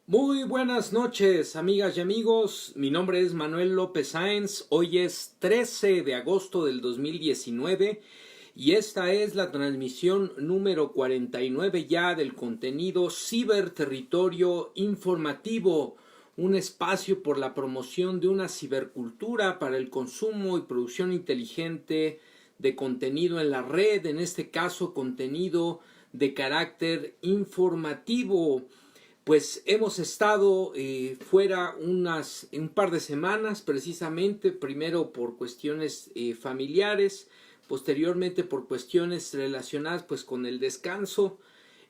Muy buenas noches, amigas y amigos. Mi nombre es Manuel López Sáenz. Hoy es 13 de agosto del 2019 y esta es la transmisión número 49 ya del contenido Ciberterritorio Informativo, un espacio por la promoción de una cibercultura para el consumo y producción inteligente de contenido en la red, en este caso contenido de carácter informativo. Pues hemos estado fuera un par de semanas, precisamente, primero por cuestiones familiares, posteriormente por cuestiones relacionadas pues con el descanso,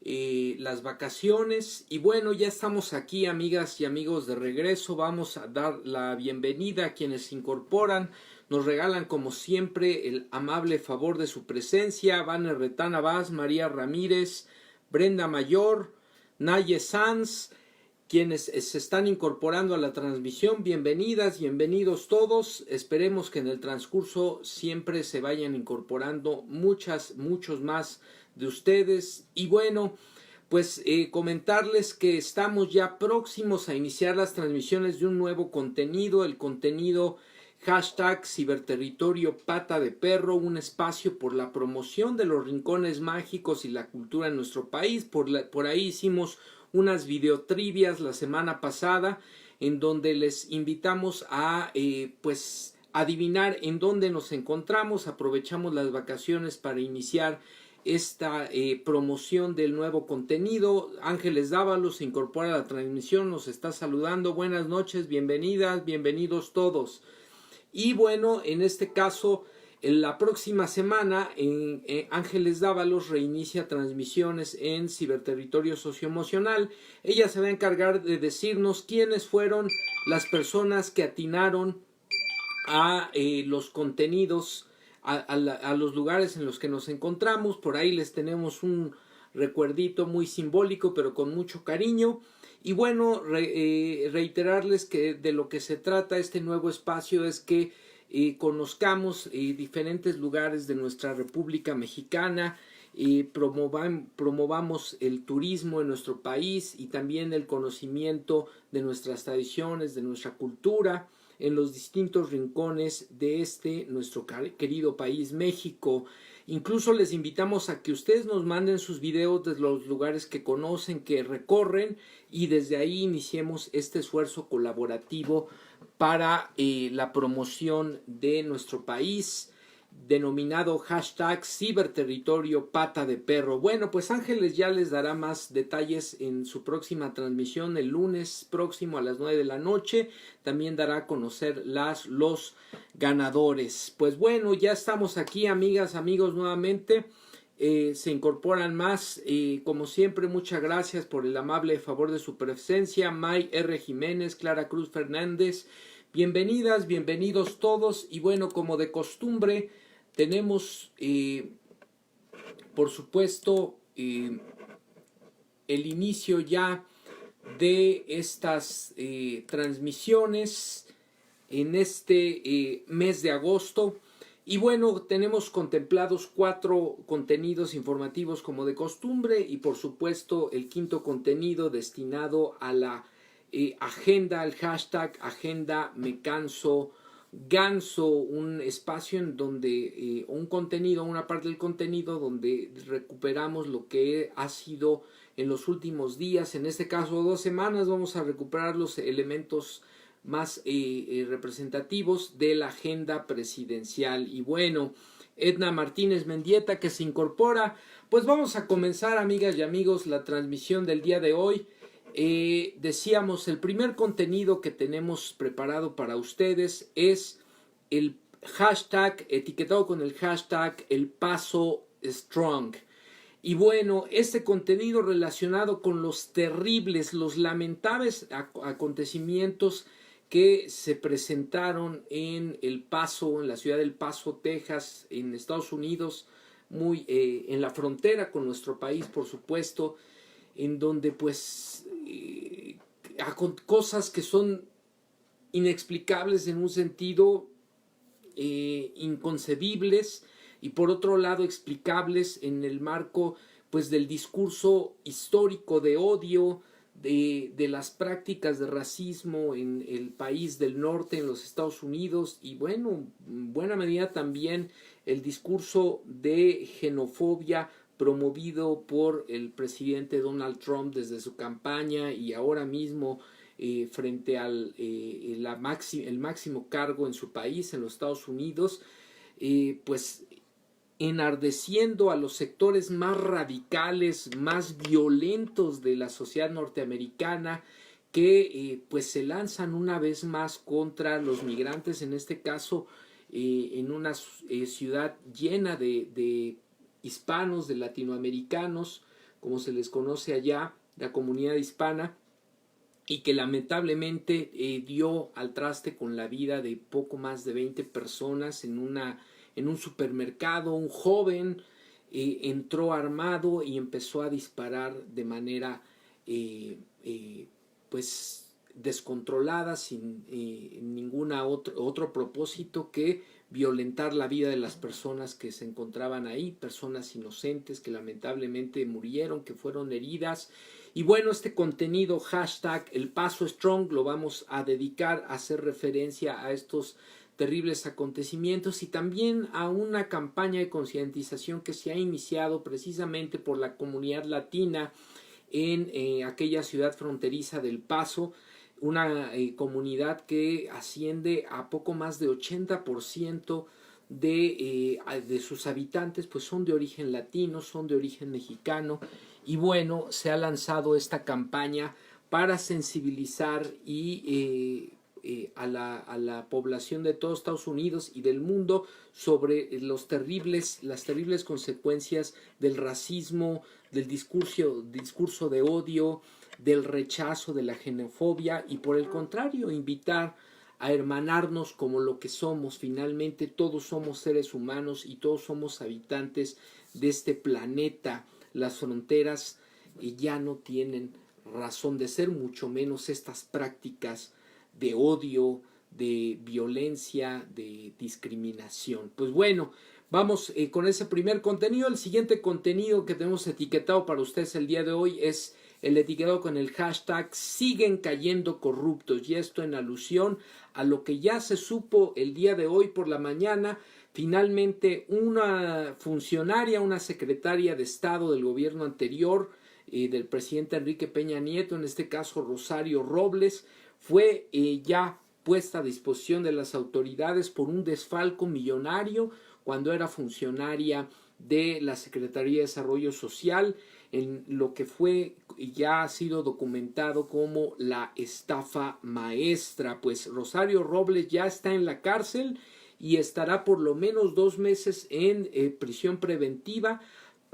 las vacaciones, y bueno, ya estamos aquí, amigas y amigos, de regreso. Vamos a dar la bienvenida a quienes se incorporan. Nos regalan como siempre el amable favor de su presencia: Vaner Retana Vaz, María Ramírez, Brenda Mayor, Naye Sanz, quienes se están incorporando a la transmisión. Bienvenidas, bienvenidos todos. Esperemos que en el transcurso siempre se vayan incorporando muchos más de ustedes. Y bueno, pues comentarles que estamos ya próximos a iniciar las transmisiones de un nuevo contenido, el contenido #Ciberterritorio Pata de Perro, un espacio por la promoción de los rincones mágicos y la cultura en nuestro país. Por ahí hicimos unas videotrivias la semana pasada en donde les invitamos a pues adivinar en dónde nos encontramos. Aprovechamos las vacaciones para iniciar esta promoción del nuevo contenido. Ángeles Dávalos se incorpora a la transmisión, nos está saludando. Buenas noches, bienvenidas, bienvenidos todos. Y bueno, en este caso, en la próxima semana, Ángeles Dávalos reinicia transmisiones en Ciberterritorio Socioemocional. Ella se va a encargar de decirnos quiénes fueron las personas que atinaron a los contenidos, a los lugares en los que nos encontramos. Por ahí les tenemos un recuerdito muy simbólico, pero con mucho cariño. Y bueno, reiterarles que de lo que se trata este nuevo espacio es que conozcamos diferentes lugares de nuestra República Mexicana, promovamos el turismo en nuestro país y también el conocimiento de nuestras tradiciones, de nuestra cultura en los distintos rincones de nuestro querido país México. Incluso les invitamos a que ustedes nos manden sus videos de los lugares que conocen, que recorren, y desde ahí iniciemos este esfuerzo colaborativo para la promoción de nuestro país, denominado #Ciberterritorio Pata de Perro. Bueno, pues Ángeles ya les dará más detalles en su próxima transmisión el lunes próximo a las 9 de la noche. También dará a conocer los ganadores. Pues bueno, ya estamos aquí, amigas, amigos, nuevamente. Se incorporan más. Como siempre, muchas gracias por el amable favor de su presencia. May R. Jiménez, Clara Cruz Fernández. Bienvenidas, bienvenidos todos. Y bueno, como de costumbre, tenemos, por supuesto, el inicio ya de estas transmisiones en este mes de agosto. Y bueno, tenemos contemplados 4 contenidos informativos como de costumbre, y por supuesto el quinto contenido destinado a la agenda, el #Agenda Me Canso Ganso, un espacio en donde un contenido, una parte del contenido donde recuperamos lo que ha sido en los últimos días, en este caso 2 semanas. Vamos a recuperar los elementos más representativos de la agenda presidencial. Y bueno, Edna Martínez Mendieta, que se incorpora. Pues vamos a comenzar, amigas y amigos, la transmisión del día de hoy. Decíamos, el primer contenido que tenemos preparado para ustedes es el hashtag, etiquetado con el hashtag El Paso Strong. Y bueno, este contenido relacionado con los terribles, los lamentables acontecimientos que se presentaron en El Paso, en la ciudad del Paso, Texas, en Estados Unidos, muy en la frontera con nuestro país, por supuesto, en donde pues cosas que son inexplicables en un sentido, inconcebibles, y por otro lado explicables en el marco pues del discurso histórico de odio, de las prácticas de racismo en el país del norte, en los Estados Unidos, y bueno, en buena medida también el discurso de xenofobia promovido por el presidente Donald Trump desde su campaña y ahora mismo frente al el máximo cargo en su país, en los Estados Unidos, pues enardeciendo a los sectores más radicales, más violentos de la sociedad norteamericana, que pues se lanzan una vez más contra los migrantes, en este caso en una ciudad llena de hispanos, de latinoamericanos, como se les conoce allá, la comunidad hispana, y que lamentablemente dio al traste con la vida de poco más de 20 personas en un supermercado. Un joven entró armado y empezó a disparar de manera pues descontrolada, sin ninguna otro propósito que violentar la vida de las personas que se encontraban ahí, personas inocentes que lamentablemente murieron, que fueron heridas. Y bueno, este contenido, hashtag El Paso Strong, lo vamos a dedicar a hacer referencia a estos terribles acontecimientos y también a una campaña de concientización que se ha iniciado precisamente por la comunidad latina en aquella ciudad fronteriza del Paso, una comunidad que asciende a poco más de 80% de sus habitantes pues son de origen latino, son de origen mexicano, y bueno, se ha lanzado esta campaña para sensibilizar a la población de todos Estados Unidos y del mundo sobre las terribles consecuencias del racismo, del discurso de odio, del rechazo, de la xenofobia, y por el contrario, invitar a hermanarnos como lo que somos. Finalmente todos somos seres humanos y todos somos habitantes de este planeta. Las fronteras ya no tienen razón de ser, mucho menos estas prácticas de odio, de violencia, de discriminación. Pues bueno, vamos con ese primer contenido. El siguiente contenido que tenemos etiquetado para ustedes el día de hoy es el etiquetado con el hashtag Siguen Cayendo Corruptos, y esto en alusión a lo que ya se supo el día de hoy por la mañana. Finalmente una funcionaria, una secretaria de Estado del gobierno anterior, del presidente Enrique Peña Nieto, en este caso Rosario Robles, fue ya puesta a disposición de las autoridades por un desfalco millonario cuando era funcionaria de la Secretaría de Desarrollo Social, en lo que fue ya ha sido documentado como la estafa maestra. Pues Rosario Robles ya está en la cárcel y estará por lo menos 2 meses en prisión preventiva.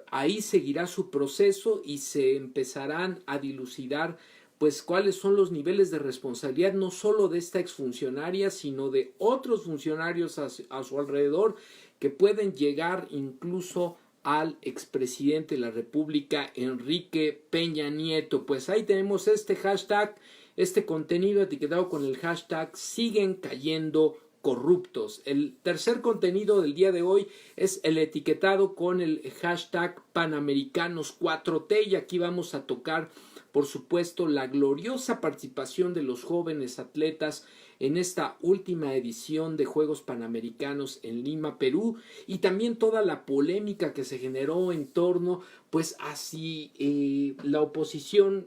Ahí seguirá su proceso y se empezarán a dilucidar pues cuáles son los niveles de responsabilidad no solo de esta exfuncionaria, sino de otros funcionarios a su alrededor, que pueden llegar incluso al expresidente de la República, Enrique Peña Nieto. Pues ahí tenemos este hashtag, este contenido etiquetado con el hashtag Siguen Cayendo Corruptos. El tercer contenido del día de hoy es el etiquetado con el hashtag Panamericanos 4T, y aquí vamos a tocar, por supuesto, la gloriosa participación de los jóvenes atletas en esta última edición de Juegos Panamericanos en Lima, Perú, y también toda la polémica que se generó en torno pues así la oposición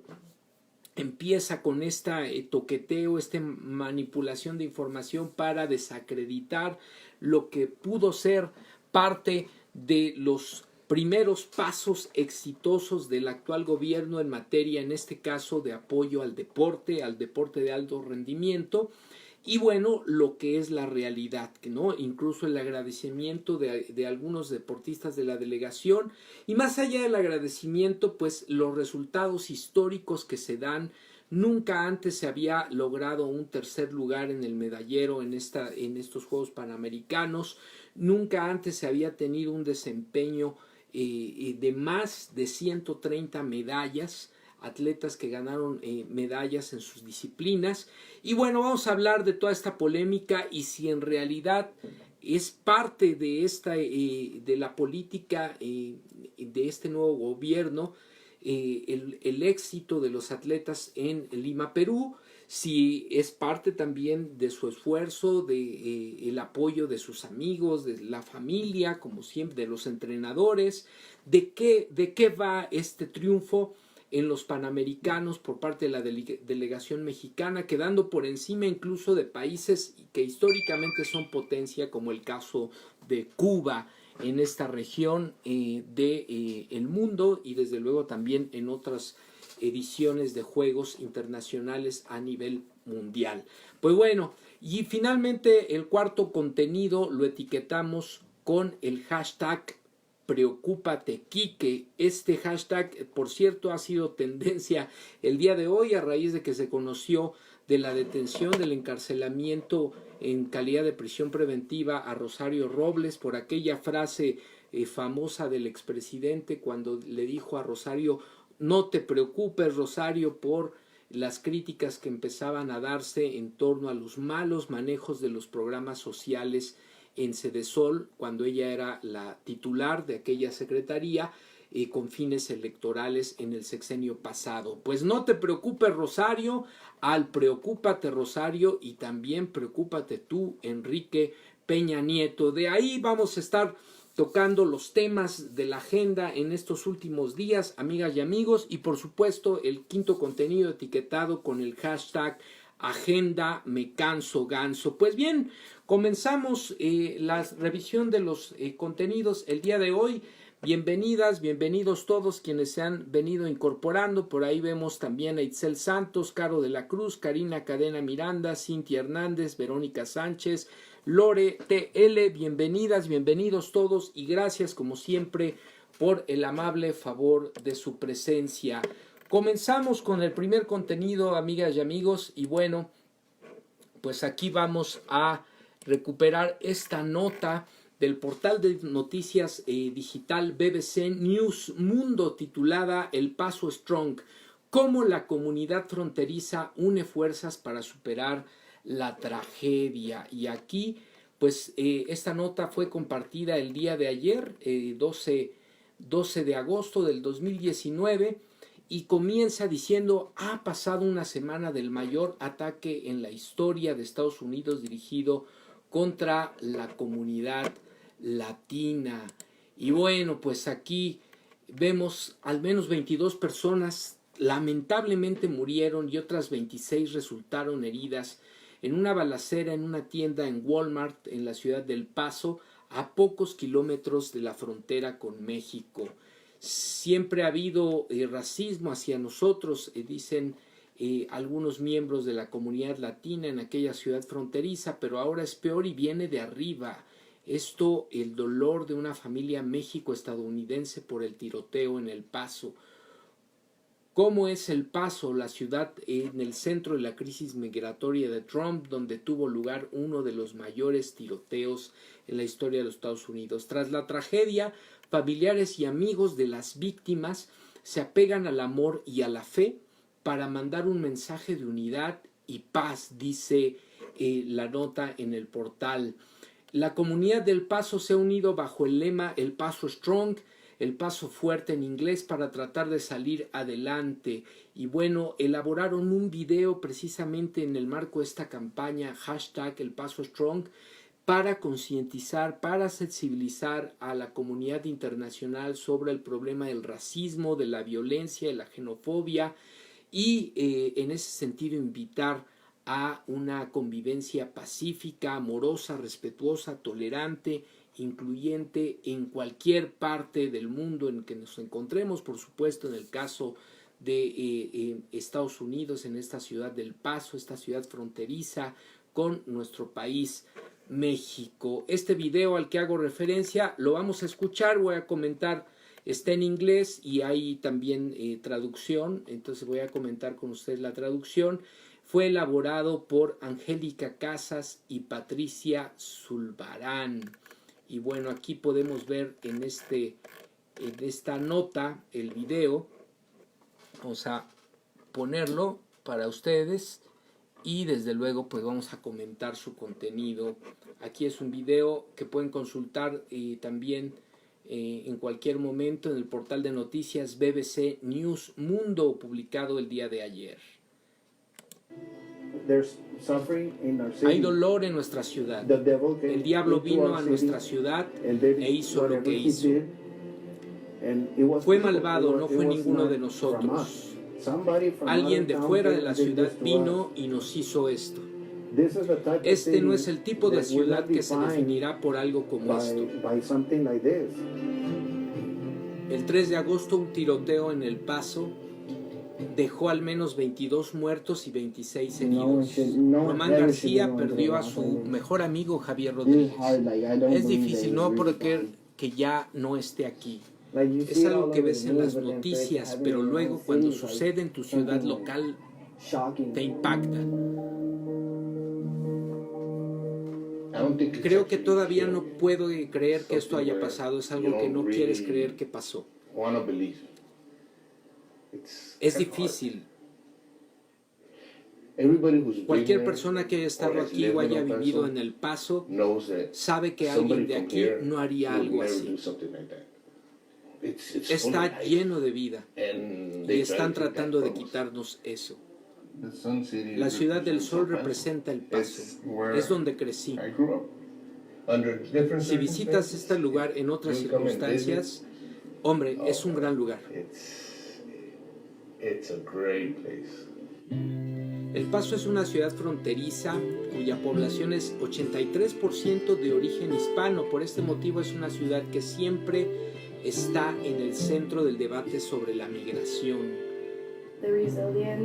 empieza con toqueteo, manipulación de información para desacreditar lo que pudo ser parte de los primeros pasos exitosos del actual gobierno en materia, en este caso, de apoyo al deporte de alto rendimiento. Y bueno, lo que es la realidad, ¿no? Incluso el agradecimiento de algunos deportistas de la delegación, y más allá del agradecimiento, pues los resultados históricos que se dan. Nunca antes se había logrado un tercer lugar en el medallero en estos Juegos Panamericanos. Nunca antes se había tenido un desempeño de más de 130 medallas, atletas que ganaron medallas en sus disciplinas. Y bueno, vamos a hablar de toda esta polémica y si en realidad es parte de la política de este nuevo gobierno el éxito de los atletas en Lima, Perú, si es parte también de su esfuerzo, de el apoyo de sus amigos, de la familia, como siempre, de los entrenadores, de qué va este triunfo en los Panamericanos por parte de la delegación mexicana, quedando por encima incluso de países que históricamente son potencia, como el caso de Cuba en esta región del mundo, y desde luego también en otras ediciones de juegos internacionales a nivel mundial. Pues bueno, y finalmente el cuarto contenido lo etiquetamos con el hashtag Preocúpate Quique. Este hashtag, por cierto, ha sido tendencia el día de hoy a raíz de que se conoció de la detención, del encarcelamiento en calidad de prisión preventiva a Rosario Robles por aquella frase famosa del expresidente cuando le dijo a Rosario: no te preocupes, Rosario, por las críticas que empezaban a darse en torno a los malos manejos de los programas sociales en Sedesol, cuando ella era la titular de aquella secretaría con fines electorales en el sexenio pasado. Pues no te preocupes, Rosario, al preocúpate, Rosario, y también preocúpate tú, Enrique Peña Nieto. De ahí vamos a estar tocando los temas de la agenda en estos últimos días, amigas y amigos, y por supuesto el quinto contenido etiquetado con el hashtag Agenda Me Canso Ganso. Pues bien, comenzamos la revisión de los contenidos el día de hoy. Bienvenidas, bienvenidos todos quienes se han venido incorporando. Por ahí vemos también a Itzel Santos, Caro de la Cruz, Karina Cadena Miranda, Cintia Hernández, Verónica Sánchez, Lore TL. Bienvenidas, bienvenidos todos y gracias como siempre por el amable favor de su presencia. Comenzamos con el primer contenido, amigas y amigos, y bueno, pues aquí vamos a recuperar esta nota del portal de noticias digital BBC News Mundo titulada El Paso Strong, cómo la comunidad fronteriza une fuerzas para superar la tragedia. Y aquí pues esta nota fue compartida el día de ayer, 12 de agosto del 2019, y comienza diciendo: ha pasado una semana del mayor ataque en la historia de Estados Unidos dirigido contra la comunidad latina. Y bueno, pues aquí vemos al menos 22 personas lamentablemente murieron y otras 26 resultaron heridas en una balacera en una tienda en Walmart en la ciudad del Paso, a pocos kilómetros de la frontera con México. Siempre ha habido racismo hacia nosotros, dicen algunos miembros de la comunidad latina en aquella ciudad fronteriza, pero ahora es peor y viene de arriba. Esto, el dolor de una familia México-estadounidense por el tiroteo en El Paso. ¿Cómo es El Paso, la ciudad en el centro de la crisis migratoria de Trump, donde tuvo lugar uno de los mayores tiroteos en la historia de los Estados Unidos? Tras la tragedia, familiares y amigos de las víctimas se apegan al amor y a la fe para mandar un mensaje de unidad y paz, dice la nota en el portal. La comunidad del Paso se ha unido bajo el lema El Paso Strong, el paso fuerte en inglés, para tratar de salir adelante. Y bueno, elaboraron un video precisamente en el marco de esta campaña hashtag El Paso Strong para concientizar, para sensibilizar a la comunidad internacional sobre el problema del racismo, de la violencia, de la xenofobia y en ese sentido invitar a una convivencia pacífica, amorosa, respetuosa, tolerante, incluyente en cualquier parte del mundo en que nos encontremos, por supuesto en el caso de Estados Unidos, en esta ciudad del Paso, esta ciudad fronteriza con nuestro país México. Este video al que hago referencia lo vamos a escuchar, voy a comentar, está en inglés y hay también traducción, entonces voy a comentar con ustedes la traducción. Fue elaborado por Angélica Casas y Patricia Zulbarán. Y bueno, aquí podemos ver en esta nota el video. Vamos a ponerlo para ustedes y desde luego pues vamos a comentar su contenido. Aquí es un video que pueden consultar también en cualquier momento en el portal de noticias BBC News Mundo, publicado el día de ayer. Hay dolor en nuestra ciudad. El diablo vino a nuestra ciudad e hizo lo que hizo. Fue malvado, no fue ninguno de nosotros. Alguien de fuera de la ciudad vino y nos hizo esto. Este no es el tipo de ciudad que se definirá por algo como esto. El 3 de agosto, un tiroteo en El Paso dejó al menos 22 muertos y 26 heridos. Román García perdió a su mejor amigo Javier Rodríguez. Es difícil no poder creer que ya no esté aquí. Es algo que ves en las noticias, pero luego cuando sucede en tu ciudad local te impacta. Creo que todavía no puedo creer que esto haya pasado. Es algo que no quieres creer que pasó. Es difícil. Cualquier persona que haya estado aquí o haya vivido en El Paso sabe que alguien de aquí no haría algo así. Está lleno de vida y están tratando de quitarnos eso. La ciudad del sol representa El Paso. Es donde crecí. Si visitas este lugar en otras circunstancias, hombre, es un gran lugar. El Paso es una ciudad fronteriza cuya población es 83% de origen hispano. Por este motivo es una ciudad que siempre está en el centro del debate sobre la migración.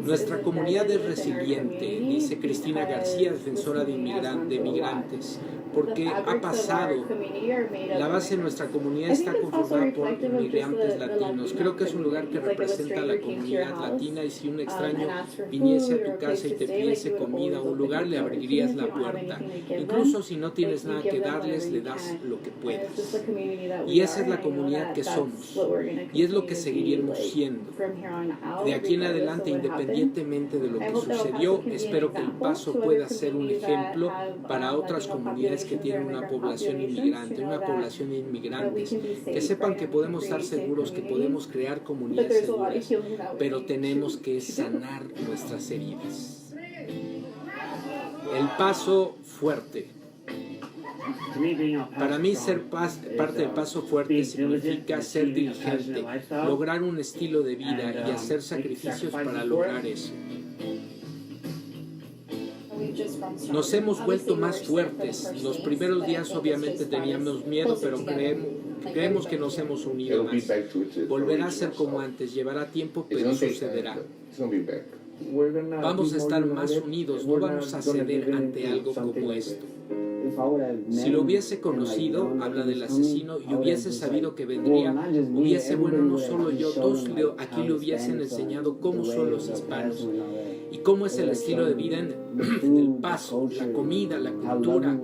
Nuestra comunidad es resiliente, dice Cristina García, defensora de migrantes, porque ha pasado. La base de nuestra comunidad está conformada por inmigrantes latinos. Creo que es un lugar que representa a la comunidad latina, y si un extraño viniese a tu casa y te pidiese comida o un lugar, le abrirías la puerta. Incluso si no tienes nada que darles, le das lo que puedas. Y esa es la comunidad que somos, y es lo que seguiremos siendo. De aquí en adelante, independientemente de lo que sucedió, espero que El Paso pueda ser un ejemplo para otras comunidades que tienen una población inmigrante, que sepan que podemos estar seguros, que podemos crear comunidades seguras, pero tenemos que sanar nuestras heridas. El Paso fuerte. Para mí, ser parte del Paso fuerte significa ser diligente, lograr un estilo de vida y hacer sacrificios para lograr eso. Nos hemos vuelto más fuertes. Los primeros días obviamente teníamos miedo, pero creemos que nos hemos unido más. Volverá a ser como antes, llevará tiempo, pero sucederá. Vamos a estar más unidos, no vamos a ceder ante algo como esto. Si lo hubiese conocido, habla del asesino, y hubiese sabido que vendría, no solo yo, todos aquí le hubiesen enseñado cómo son los hispanos y cómo es el estilo de vida en El Paso, la comida, la cultura,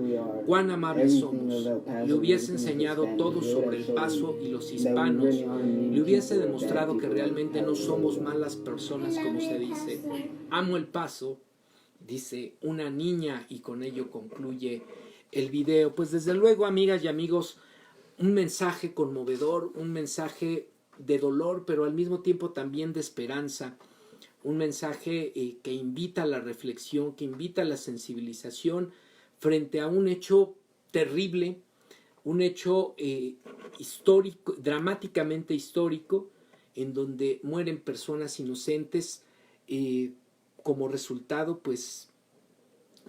cuán amables somos. Le hubiese enseñado todo sobre El Paso y los hispanos. Le hubiese demostrado que realmente no somos malas personas como se dice. Amo El Paso, dice una niña, y con ello concluye el video. Pues desde luego, amigas y amigos, un mensaje conmovedor, un mensaje de dolor, pero al mismo tiempo también de esperanza. Un mensaje que invita a la reflexión, que invita a la sensibilización frente a un hecho terrible, un hecho histórico, dramáticamente histórico, en donde mueren personas inocentes como resultado, pues,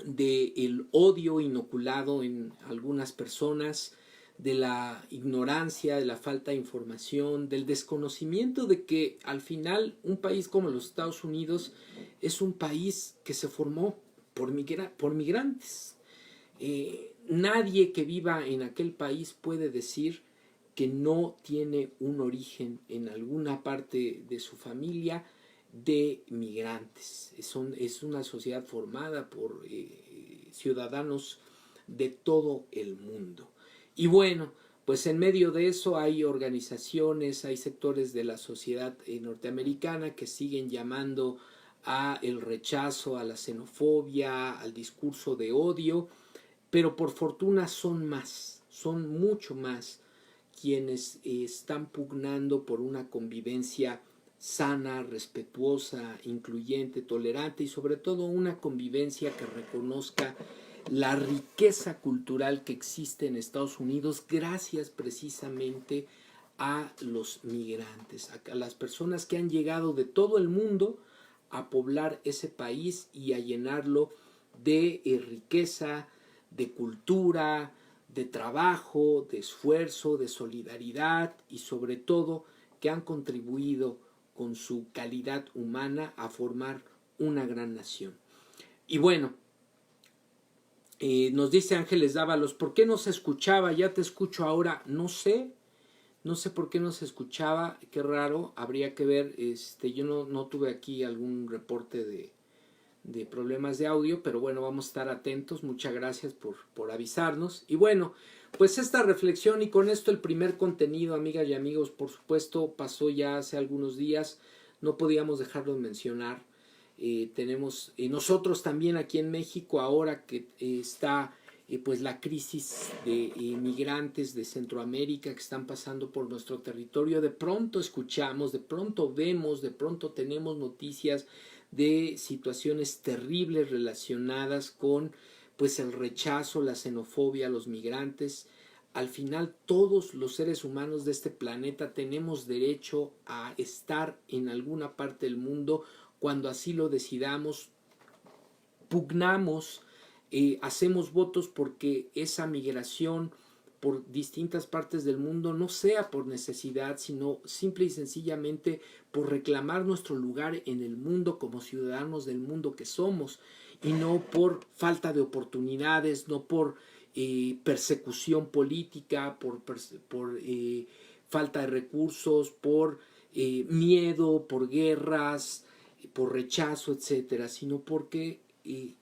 del odio inoculado en algunas personas, de la ignorancia, de la falta de información, del desconocimiento de que al final un país como los Estados Unidos es un país que se formó por migrantes. Nadie que viva en aquel país puede decir que no tiene un origen en alguna parte de su familia de migrantes. Es una sociedad formada por ciudadanos de todo el mundo. Y bueno, pues en medio de eso hay organizaciones, hay sectores de la sociedad norteamericana que siguen llamando a el rechazo, a la xenofobia, al discurso de odio, pero por fortuna son mucho más quienes están pugnando por una convivencia sana, respetuosa, incluyente, tolerante y sobre todo una convivencia que reconozca la riqueza cultural que existe en Estados Unidos gracias precisamente a los migrantes, a las personas que han llegado de todo el mundo a poblar ese país y a llenarlo de riqueza, de cultura, de trabajo, de esfuerzo, de solidaridad y sobre todo que han contribuido con su calidad humana a formar una gran nación. Y bueno, nos dice Ángeles Dávalos, ¿por qué no se escuchaba? Ya te escucho ahora. No sé por qué no se escuchaba, qué raro, habría que ver, yo no tuve aquí algún reporte de problemas de audio, pero bueno, vamos a estar atentos, muchas gracias por avisarnos. Y bueno, pues esta reflexión y con esto el primer contenido, amigas y amigos, por supuesto pasó ya hace algunos días, no podíamos dejarlo de mencionar. Tenemos nosotros también aquí en México ahora que está pues la crisis de migrantes de Centroamérica que están pasando por nuestro territorio. De pronto escuchamos, de pronto vemos, de pronto tenemos noticias de situaciones terribles relacionadas con pues el rechazo, la xenofobia a los migrantes. Al final todos los seres humanos de este planeta tenemos derecho a estar en alguna parte del mundo cuando así lo decidamos, pugnamos, hacemos votos porque esa migración por distintas partes del mundo no sea por necesidad, sino simple y sencillamente por reclamar nuestro lugar en el mundo como ciudadanos del mundo que somos y no por falta de oportunidades, no por persecución política, por falta de recursos, por miedo, por guerras, por rechazo, etcétera, sino porque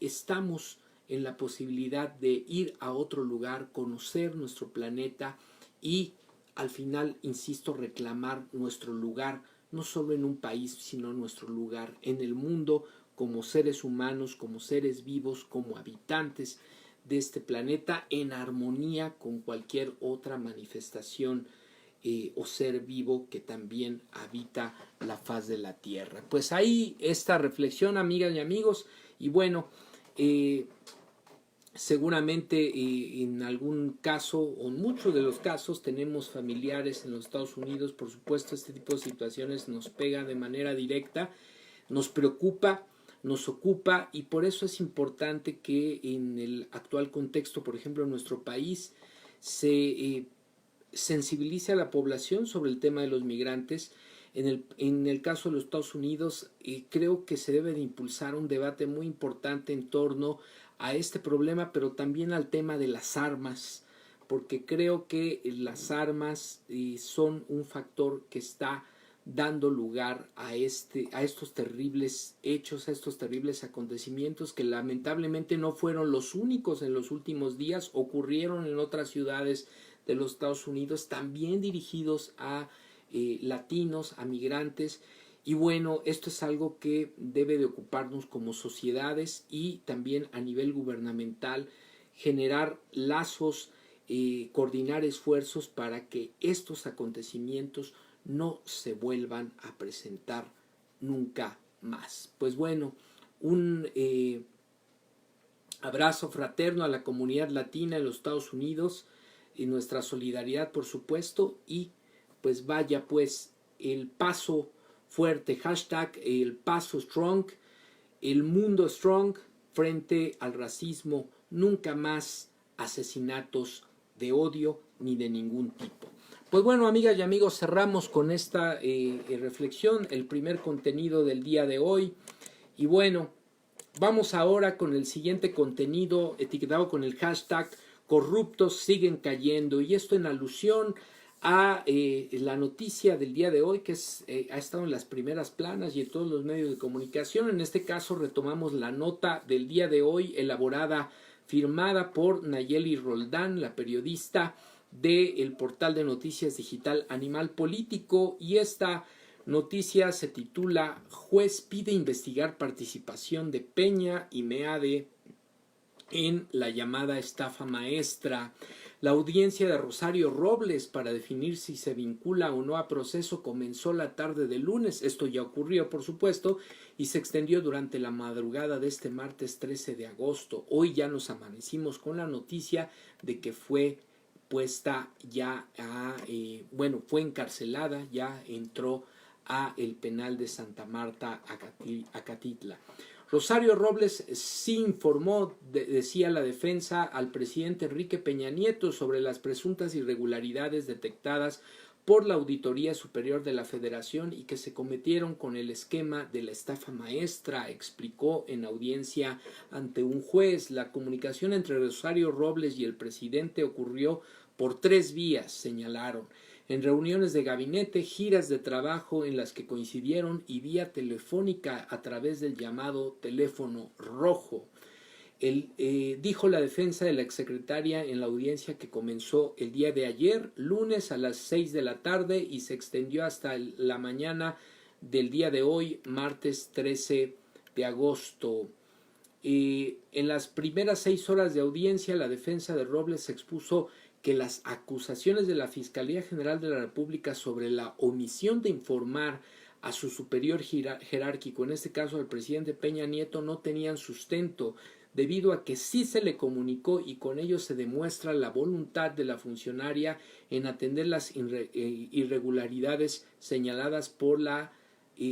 estamos en la posibilidad de ir a otro lugar, conocer nuestro planeta y al final, insisto, reclamar nuestro lugar, no solo en un país, sino nuestro lugar en el mundo como seres humanos, como seres vivos, como habitantes de este planeta, en armonía con cualquier otra manifestación o ser vivo que también habita la faz de la tierra. Pues ahí esta reflexión, amigas y amigos, y bueno, seguramente en algún caso o en muchos de los casos tenemos familiares en los Estados Unidos. Por supuesto, este tipo de situaciones nos pega de manera directa, nos preocupa, nos ocupa y por eso es importante que en el actual contexto, por ejemplo en nuestro país, se sensibilice a la población sobre el tema de los migrantes. En el caso de los Estados Unidos, creo que se debe de impulsar un debate muy importante en torno a este problema, pero también al tema de las armas, porque creo que las armas son un factor que está dando lugar a estos terribles hechos, a estos terribles acontecimientos que lamentablemente no fueron los únicos en los últimos días, ocurrieron en otras ciudades de los Estados Unidos, también dirigidos a latinos, a migrantes. Y bueno, esto es algo que debe de ocuparnos como sociedades y también a nivel gubernamental, generar lazos, coordinar esfuerzos para que estos acontecimientos no se vuelvan a presentar nunca más. Pues bueno, un abrazo fraterno a la comunidad latina en los Estados Unidos y nuestra solidaridad, por supuesto, y pues vaya pues el paso fuerte, hashtag el paso strong, el mundo strong frente al racismo, nunca más asesinatos de odio ni de ningún tipo. Pues bueno, amigas y amigos, cerramos con esta reflexión, el primer contenido del día de hoy. Y bueno, vamos ahora con el siguiente contenido etiquetado con el hashtag corruptos siguen cayendo, y esto en alusión a la noticia del día de hoy que ha estado en las primeras planas y en todos los medios de comunicación. En este caso retomamos la nota del día de hoy elaborada, firmada por Nayeli Roldán, la periodista del portal de noticias digital Animal Político, y esta noticia se titula Juez pide investigar participación de Peña y Meade en la llamada estafa maestra. La audiencia de Rosario Robles para definir si se vincula o no a proceso comenzó la tarde del lunes. Esto ya ocurrió, por supuesto, y se extendió durante la madrugada de este martes 13 de agosto. Hoy ya nos amanecimos con la noticia de que fue puesta ya fue encarcelada, ya entró a el penal de Santa Marta, Acatitla. Rosario Robles sí informó, decía la defensa, al presidente Enrique Peña Nieto sobre las presuntas irregularidades detectadas por la Auditoría Superior de la Federación y que se cometieron con el esquema de la estafa maestra, explicó en audiencia ante un juez. La comunicación entre Rosario Robles y el presidente ocurrió por 3 vías, señalaron: en reuniones de gabinete, giras de trabajo en las que coincidieron y vía telefónica a través del llamado teléfono rojo. Dijo la defensa de la exsecretaria en la audiencia que comenzó el día de ayer, lunes a las 6 de la tarde y se extendió hasta la mañana del día de hoy, martes 13 de agosto. En las primeras 6 horas de audiencia, la defensa de Robles expuso que las acusaciones de la Fiscalía General de la República sobre la omisión de informar a su superior jerárquico, en este caso al presidente Peña Nieto, no tenían sustento, debido a que sí se le comunicó y con ello se demuestra la voluntad de la funcionaria en atender las irregularidades señaladas por la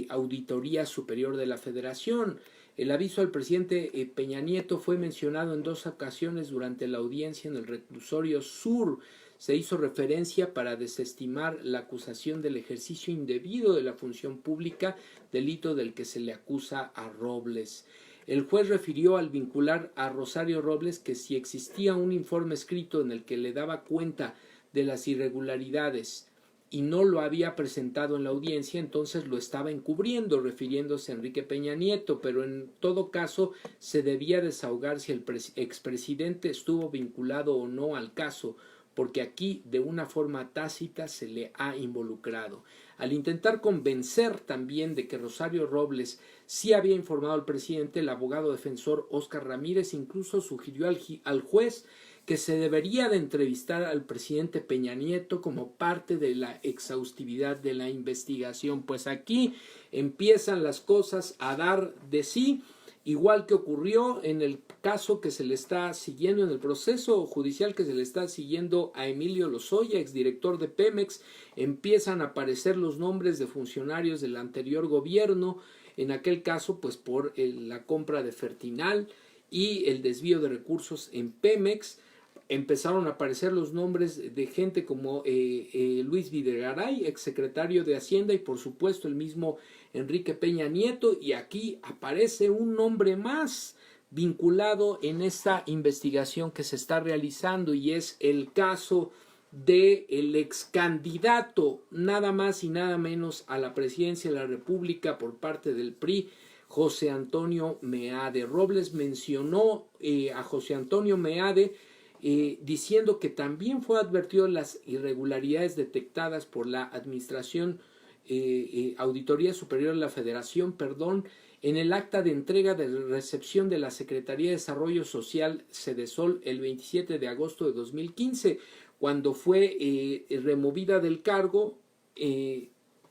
Auditoría Superior de la Federación. El aviso al presidente Peña Nieto fue mencionado en 2 ocasiones durante la audiencia en el reclusorio sur. Se hizo referencia para desestimar la acusación del ejercicio indebido de la función pública, delito del que se le acusa a Robles. El juez refirió al vincular a Rosario Robles que si existía un informe escrito en el que le daba cuenta de las irregularidades y no lo había presentado en la audiencia, entonces lo estaba encubriendo, refiriéndose a Enrique Peña Nieto, pero en todo caso se debía desahogar si el expresidente estuvo vinculado o no al caso, porque aquí de una forma tácita se le ha involucrado. Al intentar convencer también de que Rosario Robles sí había informado al presidente, el abogado defensor Óscar Ramírez incluso sugirió al juez que se debería de entrevistar al presidente Peña Nieto como parte de la exhaustividad de la investigación. Pues aquí empiezan las cosas a dar de sí, igual que ocurrió en el caso que se le está siguiendo, en el proceso judicial que se le está siguiendo a Emilio Lozoya, exdirector de Pemex. Empiezan a aparecer los nombres de funcionarios del anterior gobierno, en aquel caso pues por la compra de Fertinal y el desvío de recursos en Pemex. Empezaron a aparecer los nombres de gente como Luis Videgaray, exsecretario de Hacienda, y por supuesto el mismo Enrique Peña Nieto, y aquí aparece un nombre más vinculado en esta investigación que se está realizando, y es el caso del ex candidato nada más y nada menos a la presidencia de la República por parte del PRI, José Antonio Meade. Robles mencionó a José Antonio Meade diciendo que también fue advertido de las irregularidades detectadas por la Auditoría Superior de la Federación, en el acta de entrega de recepción de la Secretaría de Desarrollo Social Sedesol el 27 de agosto de 2015, cuando fue removida del cargo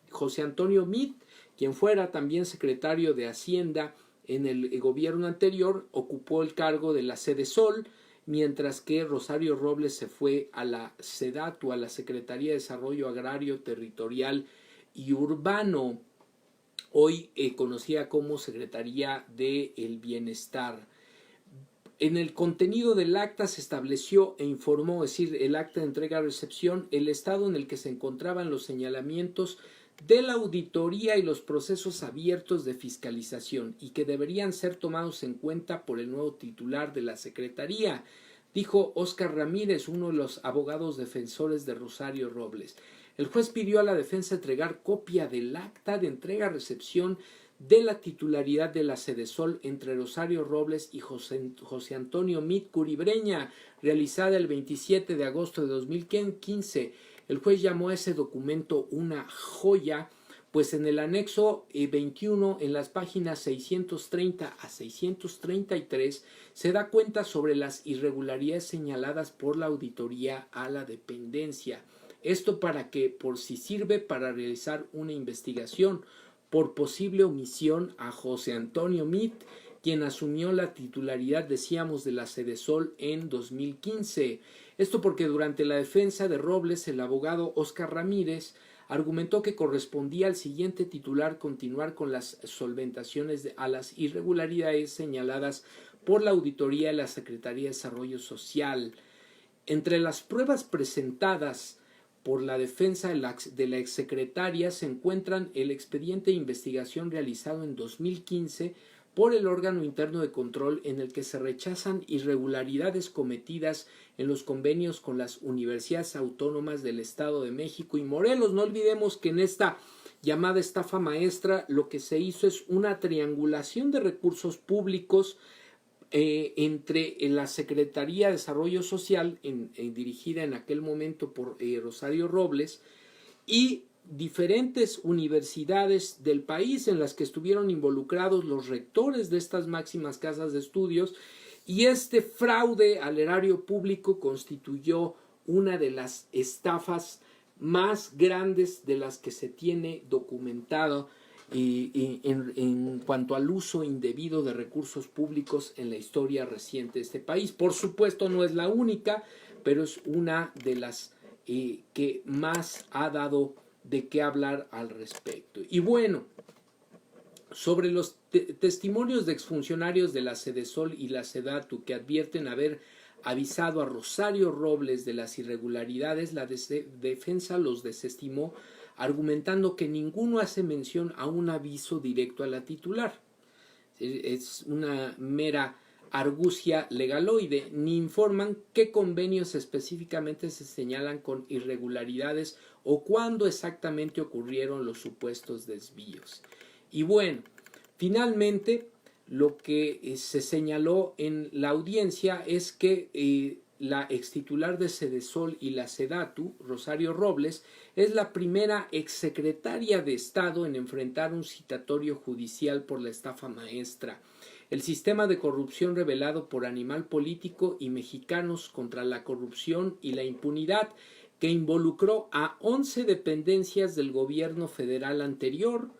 José Antonio Meade, quien fuera también secretario de Hacienda en el gobierno anterior, ocupó el cargo de la Sedesol, mientras que Rosario Robles se fue a la SEDATU, a la Secretaría de Desarrollo Agrario, Territorial y Urbano, hoy conocida como Secretaría del Bienestar. En el contenido del acta se estableció e informó, es decir, el acta de entrega-recepción, el estado en el que se encontraban los señalamientos de la auditoría y los procesos abiertos de fiscalización y que deberían ser tomados en cuenta por el nuevo titular de la Secretaría, dijo Óscar Ramírez, uno de los abogados defensores de Rosario Robles. El juez pidió a la defensa entregar copia del acta de entrega-recepción de la titularidad de la Sedesol entre Rosario Robles y José Antonio Meade Curibreña, realizada el 27 de agosto de 2015. El juez llamó a ese documento una joya pues en el anexo 21, en las páginas 630 a 633, se da cuenta sobre las irregularidades señaladas por la auditoría a la dependencia. Esto para que, por si sirve para realizar una investigación por posible omisión a José Antonio Mit, quien asumió la titularidad, decíamos, de la Sedesol en 2015. Esto porque durante la defensa de Robles, el abogado Óscar Ramírez argumentó que correspondía al siguiente titular continuar con las solventaciones a las irregularidades señaladas por la auditoría de la Secretaría de Desarrollo Social. Entre las pruebas presentadas por la defensa de la exsecretaria se encuentran el expediente de investigación realizado en 2015 por el órgano interno de control, en el que se rechazan irregularidades cometidas en los convenios con las universidades autónomas del Estado de México y Morelos. No olvidemos que en esta llamada estafa maestra lo que se hizo es una triangulación de recursos públicos entre la Secretaría de Desarrollo Social, dirigida en aquel momento por Rosario Robles, y diferentes universidades del país en las que estuvieron involucrados los rectores de estas máximas casas de estudios, y este fraude al erario público constituyó una de las estafas más grandes de las que se tiene documentado en cuanto al uso indebido de recursos públicos en la historia reciente de este país. Por supuesto no es la única, pero es una de las que más ha dado de qué hablar al respecto. Y bueno, sobre los testimonios de exfuncionarios de la Sedesol y la Sedatu que advierten haber avisado a Rosario Robles de las irregularidades, la defensa los desestimó, argumentando que ninguno hace mención a un aviso directo a la titular. Es una mera argucia legaloide, ni informan qué convenios específicamente se señalan con irregularidades o cuándo exactamente ocurrieron los supuestos desvíos. Y bueno, finalmente lo que se señaló en la audiencia es que la extitular de Sedesol y la Sedatu, Rosario Robles, es la primera exsecretaria de Estado en enfrentar un citatorio judicial por la estafa maestra. El sistema de corrupción revelado por Animal Político y Mexicanos contra la Corrupción y la Impunidad, que involucró a 11 dependencias del gobierno federal anterior,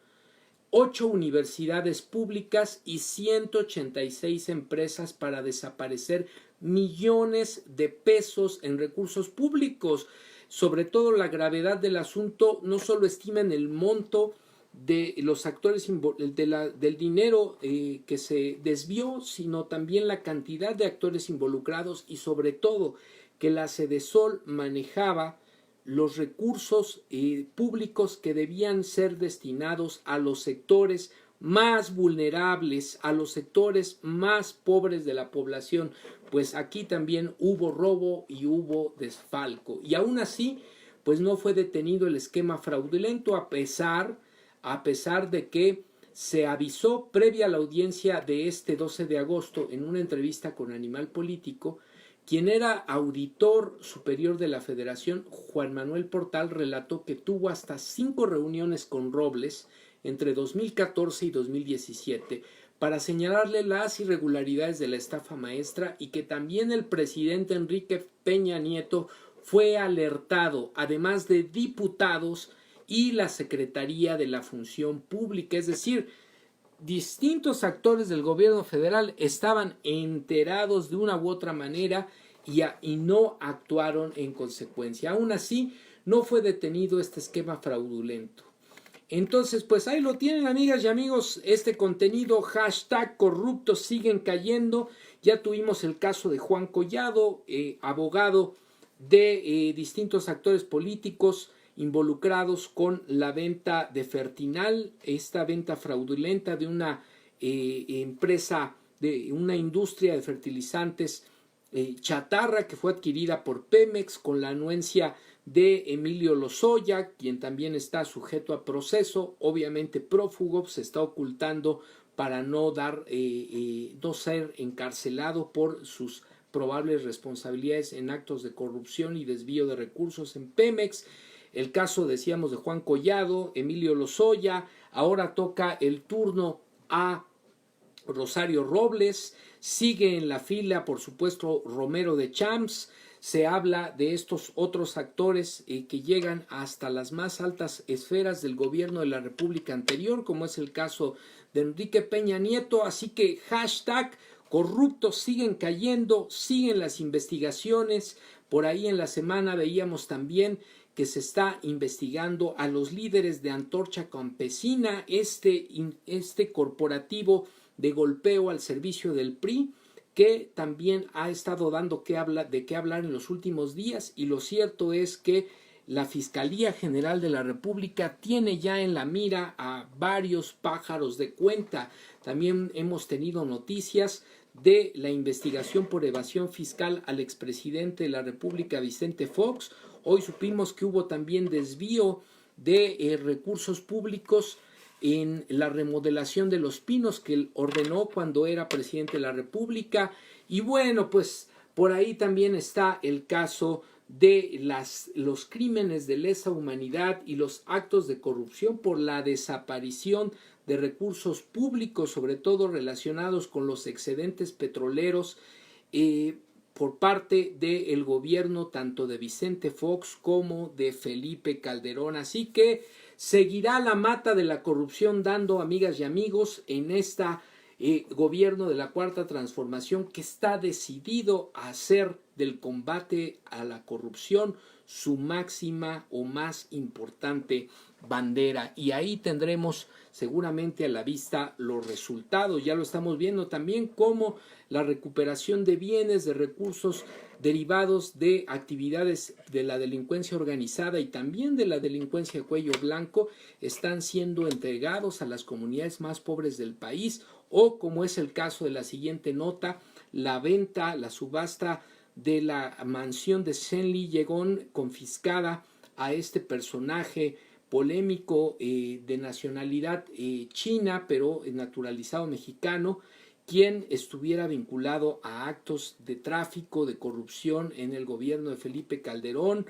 8 universidades públicas y 186 empresas para desaparecer millones de pesos en recursos públicos. Sobre todo la gravedad del asunto no solo estima en el monto de los actores del dinero que se desvió, sino también la cantidad de actores involucrados y sobre todo que la Sedesol manejaba los recursos públicos que debían ser destinados a los sectores más vulnerables, a los sectores más pobres de la población, pues aquí también hubo robo y hubo desfalco. Y aún así, pues no fue detenido el esquema fraudulento a pesar de que se avisó previa a la audiencia de este 12 de agosto en una entrevista con Animal Político. Quien era auditor superior de la Federación, Juan Manuel Portal, relató que tuvo hasta 5 reuniones con Robles entre 2014 y 2017 para señalarle las irregularidades de la estafa maestra y que también el presidente Enrique Peña Nieto fue alertado, además de diputados y la Secretaría de la Función Pública, es decir, distintos actores del gobierno federal estaban enterados de una u otra manera y no actuaron en consecuencia. Aún así, no fue detenido este esquema fraudulento. Entonces, pues ahí lo tienen, amigas y amigos, este contenido, #corruptos siguen cayendo. Ya tuvimos el caso de Juan Collado, abogado de distintos actores políticos involucrados con la venta de Fertinal, esta venta fraudulenta de una empresa, de una industria de fertilizantes chatarra que fue adquirida por Pemex con la anuencia de Emilio Lozoya, quien también está sujeto a proceso, obviamente prófugo, se está ocultando para no ser encarcelado por sus probables responsabilidades en actos de corrupción y desvío de recursos en Pemex. el caso, decíamos, de Juan Collado, Emilio Lozoya, ahora toca el turno a Rosario Robles, sigue en la fila, por supuesto, Romero de Champs. Se habla de estos otros actores que llegan hasta las más altas esferas del gobierno de la República anterior, como es el caso de Enrique Peña Nieto. Así que hashtag corruptos siguen cayendo, siguen las investigaciones. Por ahí en la semana veíamos también que se está investigando a los líderes de Antorcha Campesina, este corporativo de golpeo al servicio del PRI, que también ha estado dando de qué hablar en los últimos días, y lo cierto es que la Fiscalía General de la República tiene ya en la mira a varios pájaros de cuenta. También hemos tenido noticias de la investigación por evasión fiscal al expresidente de la República, Vicente Fox. Hoy supimos que hubo también desvío de recursos públicos en la remodelación de Los Pinos que él ordenó cuando era presidente de la República. Y bueno, pues por ahí también está el caso de los crímenes de lesa humanidad y los actos de corrupción por la desaparición de recursos públicos, sobre todo relacionados con los excedentes petroleros, por parte del gobierno tanto de Vicente Fox como de Felipe Calderón. Así que seguirá la mata de la corrupción dando, amigas y amigos, en esta gobierno de la Cuarta Transformación, que está decidido a hacer del combate a la corrupción su máxima o más importante bandera. Y ahí tendremos seguramente a la vista los resultados. Ya lo estamos viendo también, como la recuperación de bienes, de recursos derivados de actividades de la delincuencia organizada y también de la delincuencia de cuello blanco están siendo entregados a las comunidades más pobres del país, o como es el caso de la siguiente nota, la venta, la subasta de la mansión de Senli Yegón confiscada a este personaje polémico de nacionalidad china, pero naturalizado mexicano, quien estuviera vinculado a actos de tráfico, de corrupción en el gobierno de Felipe Calderón,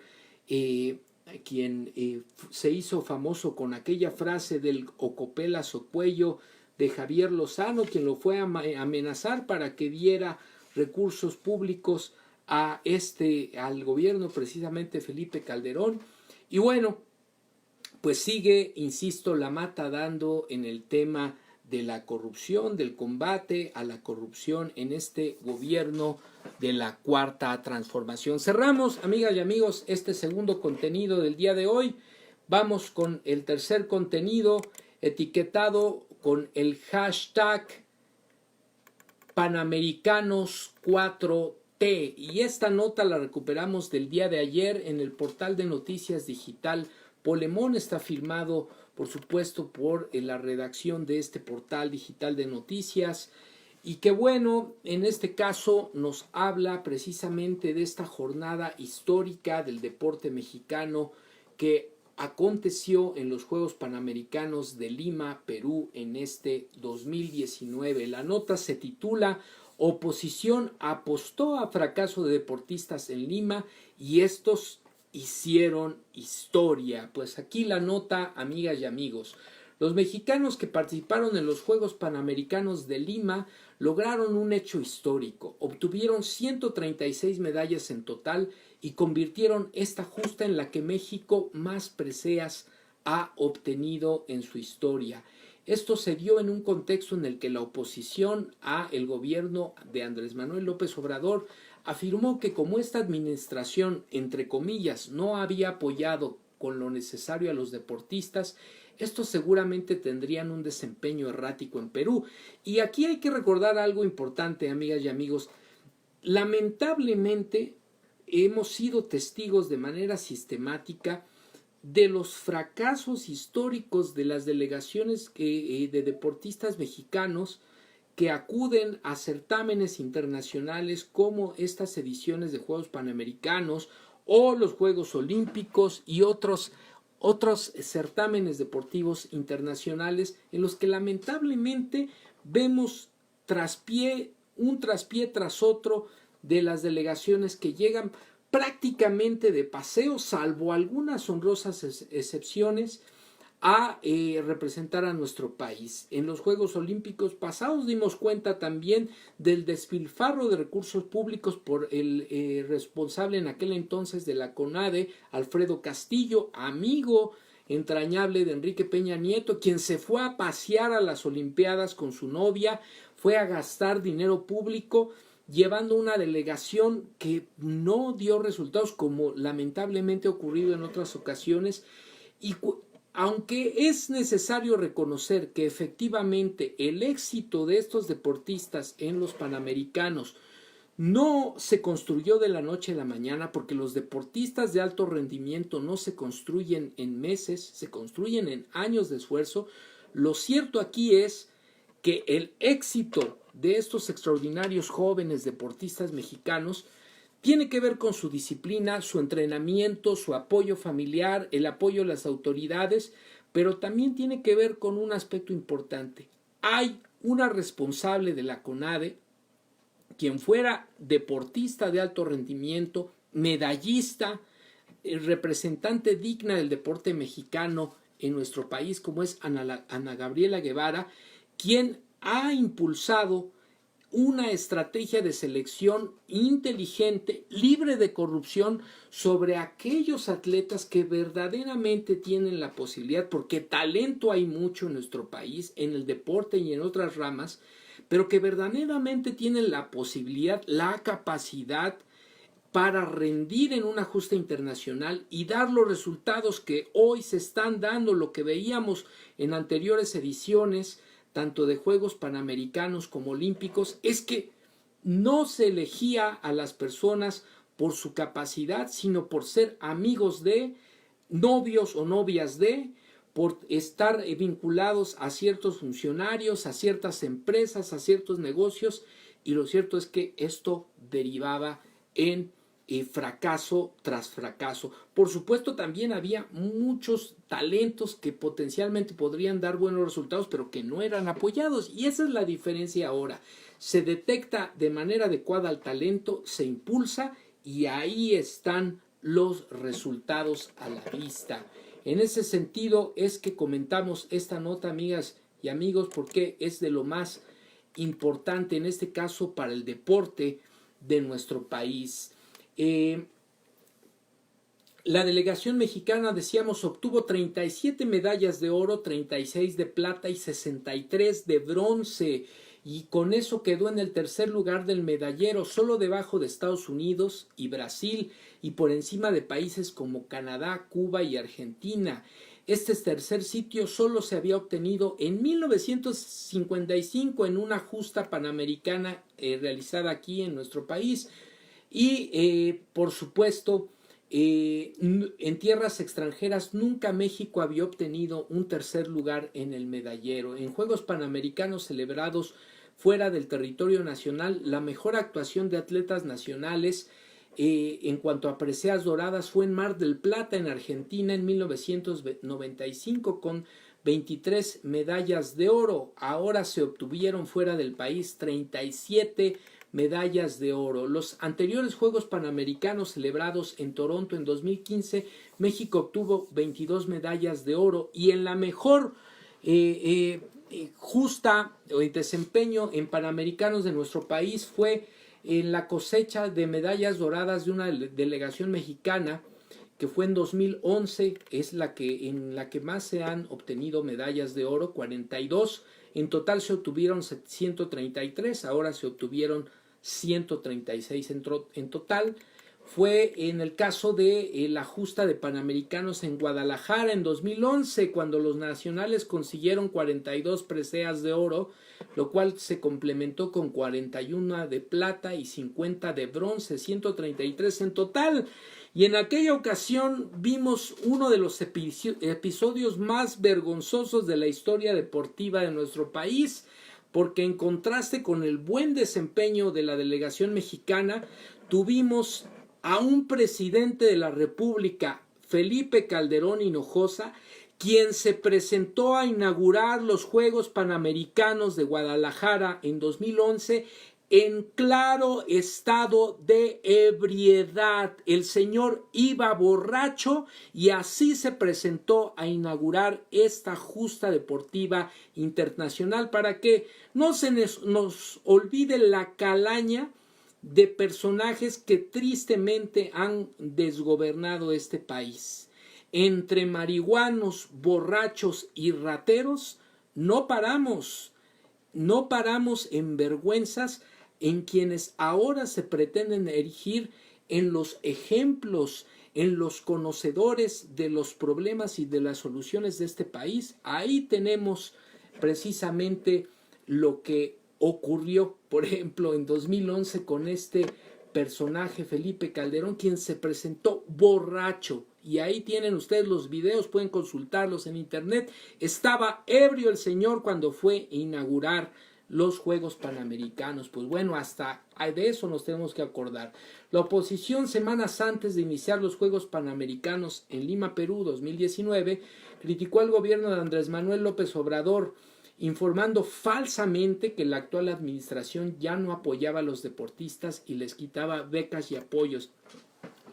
quien se hizo famoso con aquella frase del ocopelas o cuello de Javier Lozano, quien lo fue a amenazar para que diera recursos públicos al gobierno precisamente Felipe Calderón. Y bueno, pues sigue, insisto, la mata dando en el tema de la corrupción, del combate a la corrupción en este gobierno de la Cuarta Transformación. Cerramos, amigas y amigos, este segundo contenido del día de hoy. Vamos con el tercer contenido, etiquetado con el hashtag Panamericanos 4T. Y esta nota la recuperamos del día de ayer en el portal de noticias digital Polemón. Está firmado, por supuesto, por la redacción de este portal digital de noticias. Y que bueno, en este caso nos habla precisamente de esta jornada histórica del deporte mexicano que aconteció en los Juegos Panamericanos de Lima, Perú, en este 2019. La nota se titula Oposición apostó a fracaso de deportistas en Lima y estos hicieron historia. Pues aquí la nota, amigas y amigos. Los mexicanos que participaron en los Juegos Panamericanos de Lima lograron un hecho histórico. Obtuvieron 136 medallas en total y convirtieron esta justa en la que México más preseas ha obtenido en su historia. Esto se dio en un contexto en el que la oposición a el gobierno de Andrés Manuel López Obrador afirmó que como esta administración, entre comillas, no había apoyado con lo necesario a los deportistas, estos seguramente tendrían un desempeño errático en Perú. Y aquí hay que recordar algo importante, amigas y amigos. Lamentablemente hemos sido testigos de manera sistemática de los fracasos históricos de las delegaciones de deportistas mexicanos que acuden a certámenes internacionales como estas ediciones de Juegos Panamericanos o los Juegos Olímpicos y otros certámenes deportivos internacionales en los que lamentablemente vemos un traspié tras otro de las delegaciones que llegan prácticamente de paseo, salvo algunas honrosas excepciones, a representar a nuestro país. En los Juegos Olímpicos pasados dimos cuenta también del despilfarro de recursos públicos por el responsable en aquel entonces de la CONADE, Alfredo Castillo, amigo entrañable de Enrique Peña Nieto, quien se fue a pasear a las Olimpiadas con su novia, fue a gastar dinero público llevando una delegación que no dio resultados, como lamentablemente ha ocurrido en otras ocasiones. Y aunque es necesario reconocer que efectivamente el éxito de estos deportistas en los Panamericanos no se construyó de la noche a la mañana, porque los deportistas de alto rendimiento no se construyen en meses, se construyen en años de esfuerzo, lo cierto aquí es que el éxito de estos extraordinarios jóvenes deportistas mexicanos tiene que ver con su disciplina, su entrenamiento, su apoyo familiar, el apoyo de las autoridades, pero también tiene que ver con un aspecto importante. Hay una responsable de la CONADE, quien fuera deportista de alto rendimiento, medallista, representante digna del deporte mexicano en nuestro país, como es Ana Gabriela Guevara, quien ha impulsado una estrategia de selección inteligente, libre de corrupción, sobre aquellos atletas que verdaderamente tienen la posibilidad, porque talento hay mucho en nuestro país, en el deporte y en otras ramas, pero que verdaderamente tienen la posibilidad, la capacidad para rendir en una justa internacional y dar los resultados que hoy se están dando, lo que veíamos en anteriores ediciones, tanto de Juegos Panamericanos como Olímpicos, es que no se elegía a las personas por su capacidad, sino por ser amigos de, novios o novias de, por estar vinculados a ciertos funcionarios, a ciertas empresas, a ciertos negocios, y lo cierto es que esto derivaba en fracaso tras fracaso. Por supuesto, también había muchos talentos que potencialmente podrían dar buenos resultados, pero que no eran apoyados, y esa es la diferencia ahora. Se detecta de manera adecuada al talento, se impulsa, y ahí están los resultados a la vista. En ese sentido es que comentamos esta nota, amigas y amigos, porque es de lo más importante en este caso para el deporte de nuestro país. La delegación mexicana, decíamos, obtuvo 37 medallas de oro, 36 de plata y 63 de bronce, y con eso quedó en el tercer lugar del medallero, solo debajo de Estados Unidos y Brasil, y por encima de países como Canadá, Cuba y Argentina. Este tercer sitio solo se había obtenido en 1955 en una justa panamericana realizada aquí en nuestro país. Y por supuesto, en tierras extranjeras nunca México había obtenido un tercer lugar en el medallero. En Juegos Panamericanos celebrados fuera del territorio nacional, la mejor actuación de atletas nacionales en cuanto a preseas doradas fue en Mar del Plata, en Argentina, en 1995, con 23 medallas de oro. Ahora se obtuvieron fuera del país 37 medallas de oro. Los anteriores Juegos Panamericanos celebrados en Toronto en 2015, México obtuvo 22 medallas de oro, y en la mejor justa desempeño en Panamericanos de nuestro país fue en la cosecha de medallas doradas de una delegación mexicana, que fue en 2011, es en la que más se han obtenido medallas de oro, 42. En total se obtuvieron 133, ahora se obtuvieron 136 en total. Fue en el caso de la justa de Panamericanos en Guadalajara en 2011, cuando los nacionales consiguieron 42 preseas de oro, lo cual se complementó con 41 de plata y 50 de bronce, 133 en total. Y en aquella ocasión vimos uno de los episodios más vergonzosos de la historia deportiva de nuestro país, porque en contraste con el buen desempeño de la delegación mexicana, tuvimos a un presidente de la República, Felipe Calderón Hinojosa, quien se presentó a inaugurar los Juegos Panamericanos de Guadalajara en 2011 en claro estado de ebriedad. El señor iba borracho y así se presentó a inaugurar esta justa deportiva internacional para que no se nos olvide la calaña de personajes que tristemente han desgobernado este país. Entre marihuanos, borrachos y rateros, no paramos en vergüenzas en quienes ahora se pretenden erigir en los ejemplos, en los conocedores de los problemas y de las soluciones de este país. Ahí tenemos precisamente lo que ocurrió, por ejemplo, en 2011 con este personaje Felipe Calderón, quien se presentó borracho. Y ahí tienen ustedes los videos, pueden consultarlos en internet. Estaba ebrio el señor cuando fue a inaugurar los Juegos Panamericanos. Pues bueno, hasta de eso nos tenemos que acordar. La oposición, semanas antes de iniciar los Juegos Panamericanos en Lima, Perú, 2019, criticó al gobierno de Andrés Manuel López Obrador, informando falsamente que la actual administración ya no apoyaba a los deportistas y les quitaba becas y apoyos.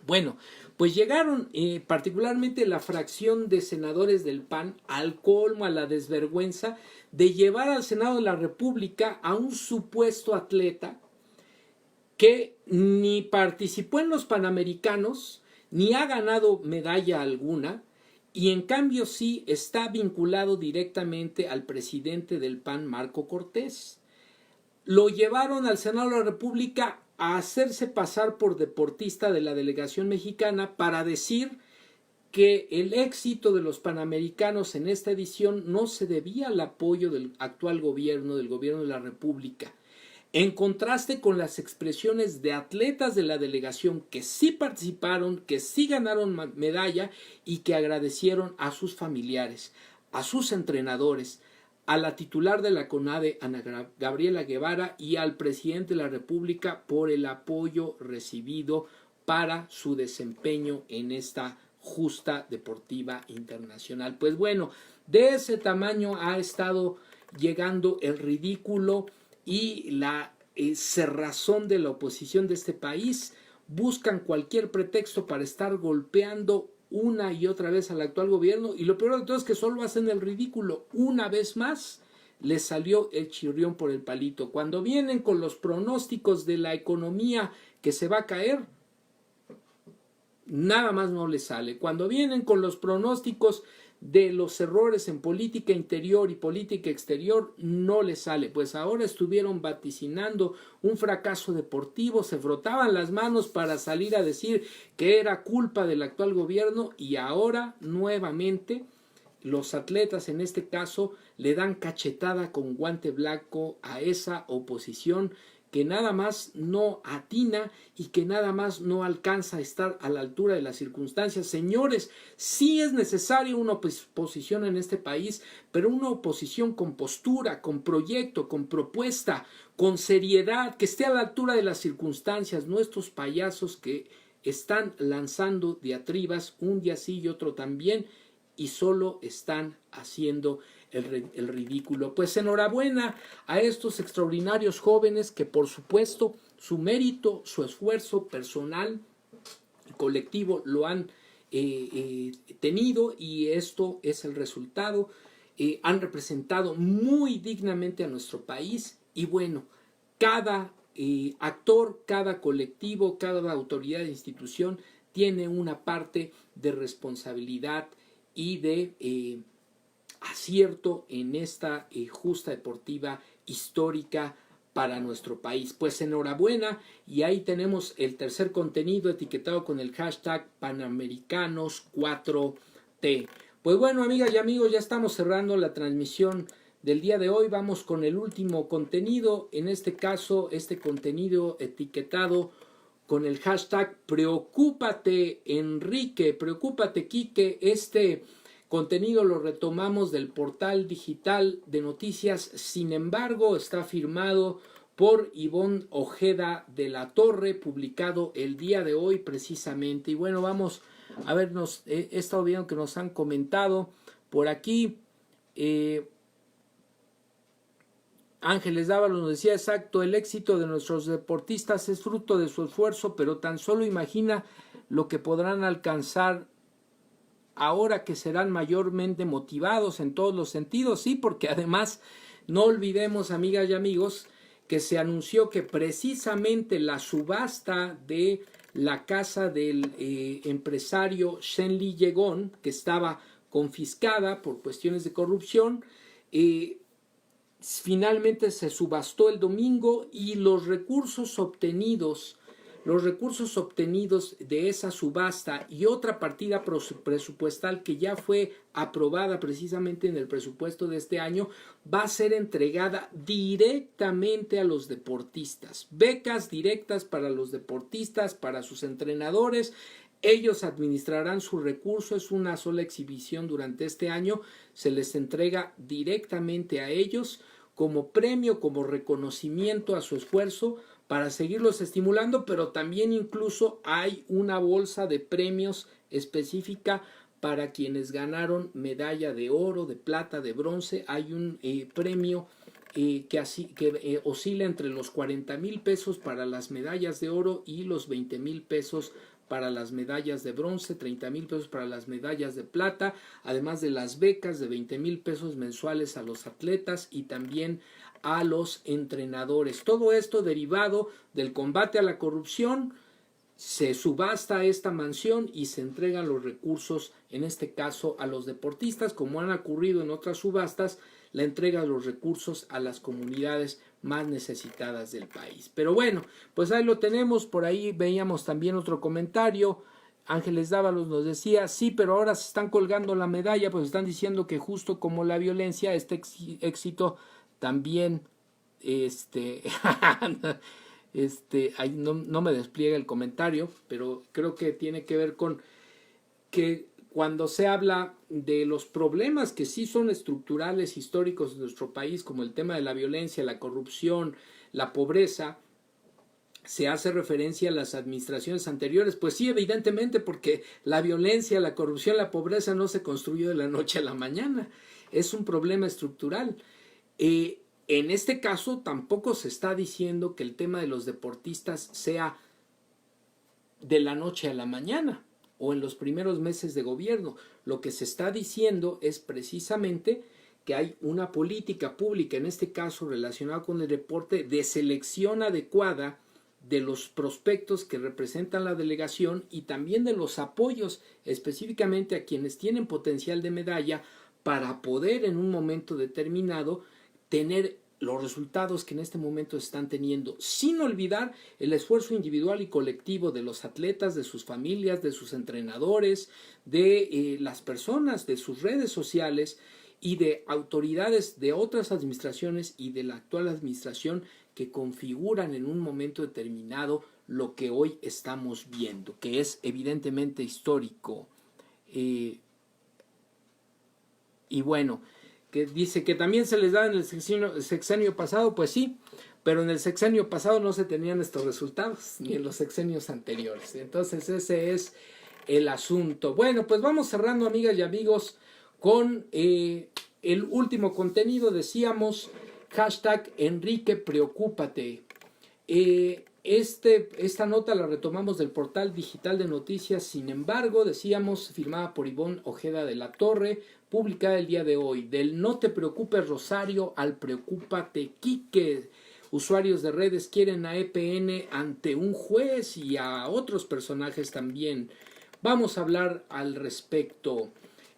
Bueno, pues llegaron particularmente la fracción de senadores del PAN al colmo, a la desvergüenza de llevar al Senado de la República a un supuesto atleta que ni participó en los Panamericanos, ni ha ganado medalla alguna, y en cambio sí está vinculado directamente al presidente del PAN, Marco Cortés. Lo llevaron al Senado de la República a hacerse pasar por deportista de la delegación mexicana para decir que el éxito de los Panamericanos en esta edición no se debía al apoyo del actual gobierno, del gobierno de la República, en contraste con las expresiones de atletas de la delegación que sí participaron, que sí ganaron medalla y que agradecieron a sus familiares, a sus entrenadores, a la titular de la CONADE, Ana Gabriela Guevara, y al presidente de la República por el apoyo recibido para su desempeño en esta justa deportiva internacional. Pues bueno, de ese tamaño ha estado llegando el ridículo y la cerrazón de la oposición de este país. Buscan cualquier pretexto para estar golpeando una y otra vez al actual gobierno, y lo peor de todo es que solo hacen el ridículo. Una vez más les salió el chirrión por el palito. Cuando vienen con los pronósticos de la economía que se va a caer, nada más no les sale. Cuando vienen con los pronósticos de los errores en política interior y política exterior, no les sale. Pues ahora estuvieron vaticinando un fracaso deportivo, se frotaban las manos para salir a decir que era culpa del actual gobierno, y ahora nuevamente los atletas en este caso le dan cachetada con guante blanco a esa oposición que nada más no atina y que nada más no alcanza a estar a la altura de las circunstancias. Señores, sí es necesaria una oposición en este país, pero una oposición con postura, con proyecto, con propuesta, con seriedad, que esté a la altura de las circunstancias, no estos payasos que están lanzando diatribas un día sí y otro también, y solo están haciendo el ridículo. Pues enhorabuena a estos extraordinarios jóvenes que, por supuesto, su mérito, su esfuerzo personal y colectivo lo han tenido, y esto es el resultado. Han representado muy dignamente a nuestro país, y bueno, cada actor, cada colectivo, cada autoridad e institución tiene una parte de responsabilidad y de acierto en esta justa deportiva histórica para nuestro país. Pues enhorabuena, y ahí tenemos el tercer contenido etiquetado con el hashtag Panamericanos4T. Pues bueno, amigas y amigos, ya estamos cerrando la transmisión del día de hoy. Vamos con el último contenido, en este caso este contenido etiquetado con el hashtag Preocúpate Enrique, Preocúpate Quique. Este contenido lo retomamos del portal digital de noticias. Sin embargo, está firmado por Ivonne Ojeda de la Torre, publicado el día de hoy precisamente. Y bueno, vamos a vernos, he estado viendo que nos han comentado por aquí. Ángeles Dávalos nos decía, exacto, el éxito de nuestros deportistas es fruto de su esfuerzo, pero tan solo imagina lo que podrán alcanzar ahora que serán mayormente motivados en todos los sentidos. Sí, porque además no olvidemos, amigas y amigos, que se anunció que precisamente la subasta de la casa del empresario Shenli Yegon, que estaba confiscada por cuestiones de corrupción, finalmente se subastó el domingo y los recursos obtenidos de esa subasta y otra partida presupuestal que ya fue aprobada precisamente en el presupuesto de este año va a ser entregada directamente a los deportistas. Becas directas para los deportistas, para sus entrenadores. Ellos administrarán su recurso, es una sola exhibición durante este año, se les entrega directamente a ellos como premio, como reconocimiento a su esfuerzo para seguirlos estimulando, pero también incluso hay una bolsa de premios específica para quienes ganaron medalla de oro, de plata, de bronce. Hay un premio que oscila entre los 40,000 pesos para las medallas de oro y los 20,000 pesos para las medallas de bronce, 30,000 pesos para las medallas de plata, además de las becas de 20,000 pesos mensuales a los atletas y también a los entrenadores. Todo esto derivado del combate a la corrupción. Se subasta esta mansión y se entregan los recursos, en este caso a los deportistas, como han ocurrido en otras subastas, la entrega de los recursos a las comunidades más necesitadas del país. Pero bueno, pues ahí lo tenemos. Por ahí veíamos también otro comentario. Ángeles Dávalos nos decía, sí, pero ahora se están colgando la medalla, pues están diciendo que justo como la violencia, este éxito también, ahí no me despliega el comentario, pero creo que tiene que ver con que cuando se habla de los problemas que sí son estructurales, históricos de nuestro país, como el tema de la violencia, la corrupción, la pobreza, se hace referencia a las administraciones anteriores. Pues sí, evidentemente, porque la violencia, la corrupción, la pobreza no se construyó de la noche a la mañana. Es un problema estructural. En este caso, tampoco se está diciendo que el tema de los deportistas sea de la noche a la mañana o en los primeros meses de gobierno. Lo que se está diciendo es precisamente que hay una política pública, en este caso relacionada con el deporte, de selección adecuada de los prospectos que representan la delegación y también de los apoyos específicamente a quienes tienen potencial de medalla para poder en un momento determinado tener los resultados que en este momento están teniendo, sin olvidar el esfuerzo individual y colectivo de los atletas, de sus familias, de sus entrenadores, de las personas, de sus redes sociales y de autoridades de otras administraciones y de la actual administración que configuran en un momento determinado lo que hoy estamos viendo, que es evidentemente histórico. Y bueno, que dice que también se les da en el sexenio pasado, pues sí, pero en el sexenio pasado no se tenían estos resultados, ni en los sexenios anteriores. Entonces ese es el asunto. Bueno, pues vamos cerrando, amigas y amigos, con el último contenido. Decíamos, hashtag Enrique Preocúpate. Esta nota la retomamos del portal digital de noticias. Sin embargo, decíamos, firmada por Ivonne Ojeda de la Torre, publicada el día de hoy. Del no te preocupes Rosario al preocúpate Quique. Usuarios de redes quieren a EPN ante un juez y a otros personajes también. Vamos a hablar al respecto.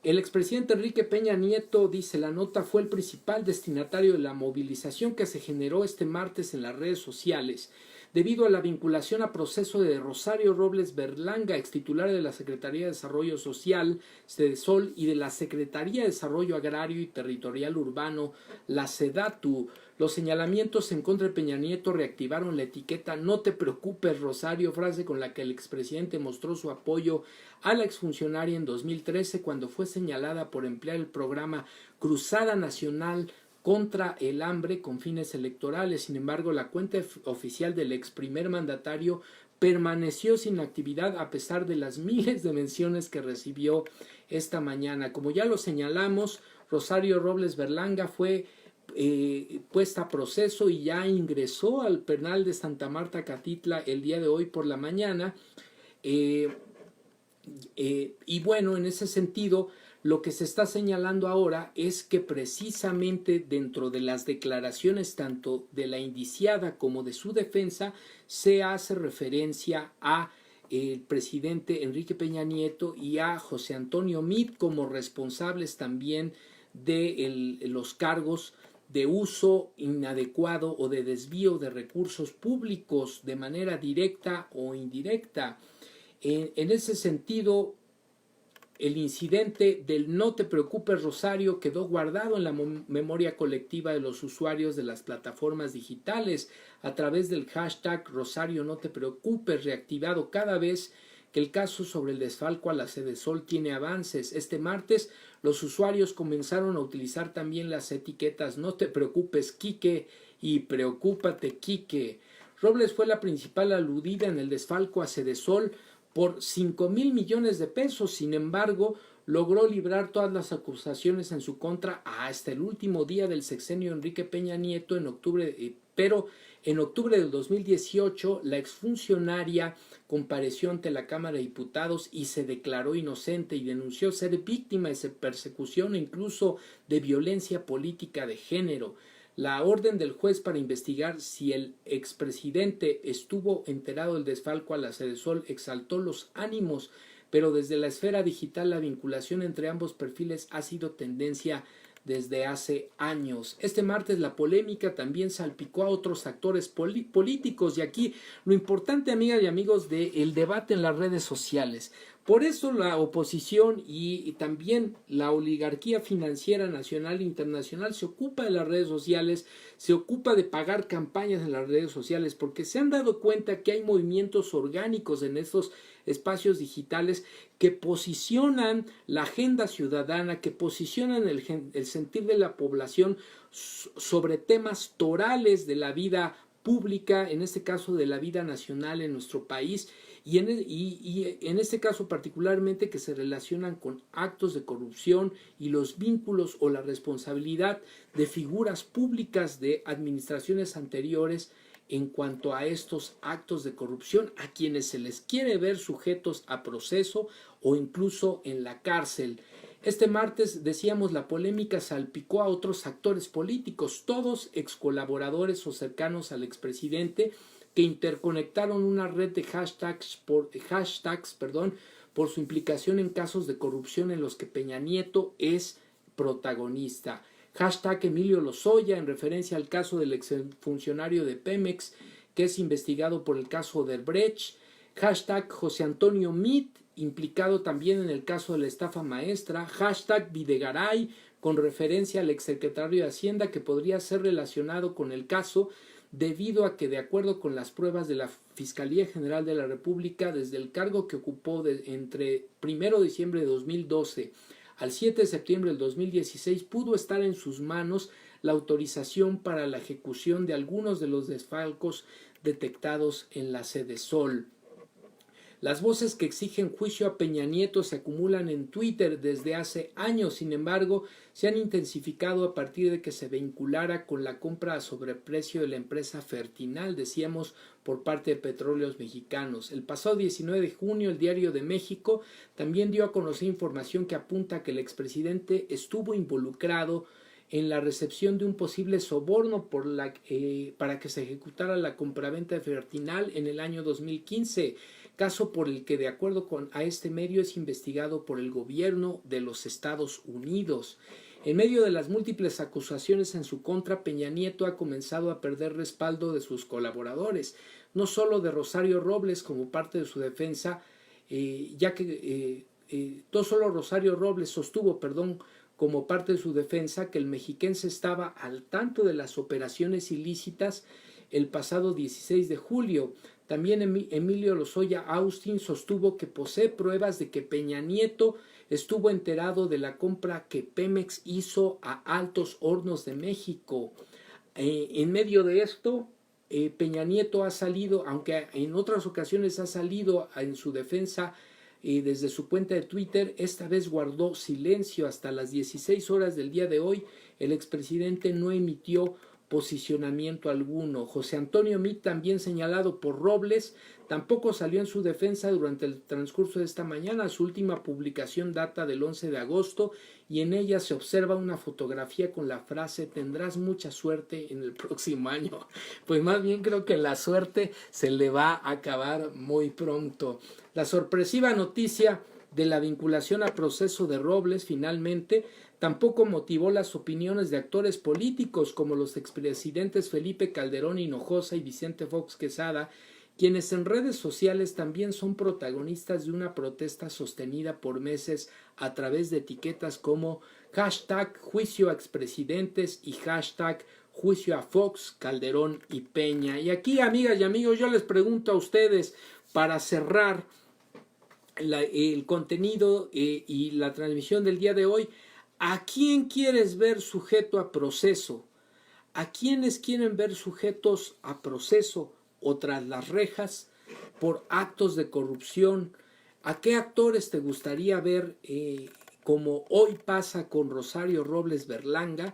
El expresidente Enrique Peña Nieto, dice la nota, fue el principal destinatario de la movilización que se generó este martes en las redes sociales, debido a la vinculación a proceso de Rosario Robles Berlanga, extitular de la Secretaría de Desarrollo Social, SEDESOL, y de la Secretaría de Desarrollo Agrario y Territorial Urbano, la SEDATU. Los señalamientos en contra de Peña Nieto reactivaron la etiqueta "No te preocupes, Rosario", frase con la que el expresidente mostró su apoyo a la exfuncionaria en 2013 cuando fue señalada por emplear el programa Cruzada Nacional contra el hambre con fines electorales. Sin embargo, la cuenta oficial del ex primer mandatario permaneció sin actividad a pesar de las miles de menciones que recibió esta mañana. Como ya lo señalamos, Rosario Robles Berlanga fue puesta a proceso y ya ingresó al penal de Santa Marta Catitla el día de hoy por la mañana. Y bueno, en ese sentido, lo que se está señalando ahora es que precisamente dentro de las declaraciones tanto de la indiciada como de su defensa se hace referencia a el presidente Enrique Peña Nieto y a José Antonio Meade como responsables también de los cargos de uso inadecuado o de desvío de recursos públicos de manera directa o indirecta. En ese sentido, el incidente del No te preocupes Rosario quedó guardado en la memoria colectiva de los usuarios de las plataformas digitales a través del hashtag Rosario no te preocupes, reactivado cada vez que el caso sobre el desfalco a la Sede Sol tiene avances. Este martes los usuarios comenzaron a utilizar también las etiquetas No te preocupes Quique y Preocúpate Quique. Robles fue la principal aludida en el desfalco a Sede Sol por 5,000 millones de pesos. Sin embargo, logró librar todas las acusaciones en su contra hasta el último día del sexenio Enrique Peña Nieto en octubre, pero en octubre del 2018 la exfuncionaria compareció ante la Cámara de Diputados y se declaró inocente y denunció ser víctima de persecución e incluso de violencia política de género. La orden del juez para investigar si el expresidente estuvo enterado del desfalco a la Sede Sol exaltó los ánimos, pero desde la esfera digital la vinculación entre ambos perfiles ha sido tendencia desde hace años. Este martes la polémica también salpicó a otros actores políticos y aquí lo importante, amigas y amigos, del debate en las redes sociales. Por eso la oposición y también la oligarquía financiera nacional e internacional se ocupa de las redes sociales, se ocupa de pagar campañas en las redes sociales, porque se han dado cuenta que hay movimientos orgánicos en estos espacios digitales que posicionan la agenda ciudadana, que posicionan el sentir de la población sobre temas torales de la vida pública, en este caso de la vida nacional en nuestro país, y en este caso particularmente que se relacionan con actos de corrupción y los vínculos o la responsabilidad de figuras públicas de administraciones anteriores en cuanto a estos actos de corrupción, a quienes se les quiere ver sujetos a proceso o incluso en la cárcel. Este martes, decíamos, la polémica salpicó a otros actores políticos, todos ex colaboradores o cercanos al expresidente, que interconectaron una red de hashtags por su implicación en casos de corrupción en los que Peña Nieto es protagonista. Hashtag Emilio Lozoya, en referencia al caso del exfuncionario de Pemex, que es investigado por el caso Odebrecht. Hashtag José Antonio Meade, implicado también en el caso de la estafa maestra. Hashtag Videgaray, con referencia al exsecretario de Hacienda, que podría ser relacionado con el caso debido a que, de acuerdo con las pruebas de la Fiscalía General de la República, desde el cargo que ocupó entre 1 de diciembre de 2012 al 7 de septiembre del 2016, pudo estar en sus manos la autorización para la ejecución de algunos de los desfalcos detectados en la Sede Sol. Las voces que exigen juicio a Peña Nieto se acumulan en Twitter desde hace años, sin embargo, se han intensificado a partir de que se vinculara con la compra a sobreprecio de la empresa Fertinal, decíamos, por parte de Petróleos Mexicanos. El pasado 19 de junio, el Diario de México también dio a conocer información que apunta a que el expresidente estuvo involucrado en la recepción de un posible soborno para que se ejecutara la compraventa de Fertinal en el año 2015, caso por el que, de acuerdo a este medio, es investigado por el gobierno de los Estados Unidos. En medio de las múltiples acusaciones en su contra, Peña Nieto ha comenzado a perder respaldo de sus colaboradores, no solo de Rosario Robles como parte de su defensa, ya que no solo Rosario Robles sostuvo, como parte de su defensa, que el mexiquense estaba al tanto de las operaciones ilícitas el pasado 16 de julio. También Emilio Lozoya Austin sostuvo que posee pruebas de que Peña Nieto estuvo enterado de la compra que Pemex hizo a Altos Hornos de México. En medio de esto, Peña Nieto ha salido, aunque en otras ocasiones ha salido en su defensa desde su cuenta de Twitter. Esta vez guardó silencio hasta las 16 horas del día de hoy. El expresidente no emitió posicionamiento alguno. José Antonio Meade, también señalado por Robles, tampoco salió en su defensa durante el transcurso de esta mañana. Su última publicación data del 11 de agosto y en ella se observa una fotografía con la frase "tendrás mucha suerte en el próximo año". Pues más bien creo que la suerte se le va a acabar muy pronto. La sorpresiva noticia de la vinculación a proceso de Robles finalmente tampoco motivó las opiniones de actores políticos como los expresidentes Felipe Calderón Hinojosa y Vicente Fox Quesada, quienes en redes sociales también son protagonistas de una protesta sostenida por meses a través de etiquetas como #juicio a expresidentes y #juicio a Fox, Calderón y Peña. Y aquí, amigas y amigos, yo les pregunto a ustedes, para cerrar el contenido y la transmisión del día de hoy, ¿a quién quieres ver sujeto a proceso? ¿A quiénes quieren ver sujetos a proceso o tras las rejas por actos de corrupción? ¿A qué actores te gustaría ver, como hoy pasa con Rosario Robles Berlanga,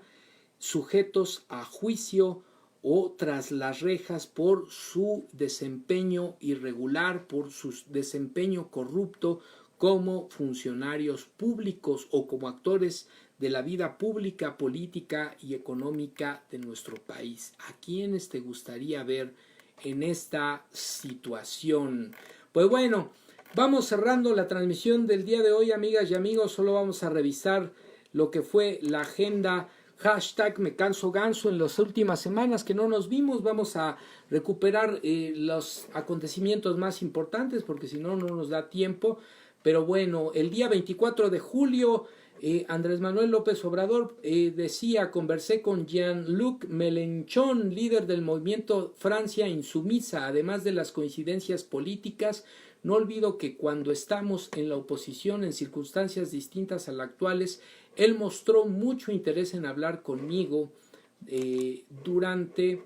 sujetos a juicio o tras las rejas por su desempeño irregular, por su desempeño corrupto como funcionarios públicos o como actores de la vida pública, política y económica de nuestro país? ¿A quiénes te gustaría ver en esta situación? Pues bueno, vamos cerrando la transmisión del día de hoy, amigas y amigos. Solo vamos a revisar lo que fue la agenda #me canso ganso en las últimas semanas que no nos vimos. Vamos a recuperar los acontecimientos más importantes porque si no, no nos da tiempo. Pero bueno, el día 24 de julio, Andrés Manuel López Obrador decía: conversé con Jean-Luc Mélenchon, líder del movimiento Francia Insumisa. Además de las coincidencias políticas, no olvido que cuando estamos en la oposición en circunstancias distintas a las actuales, él mostró mucho interés en hablar conmigo durante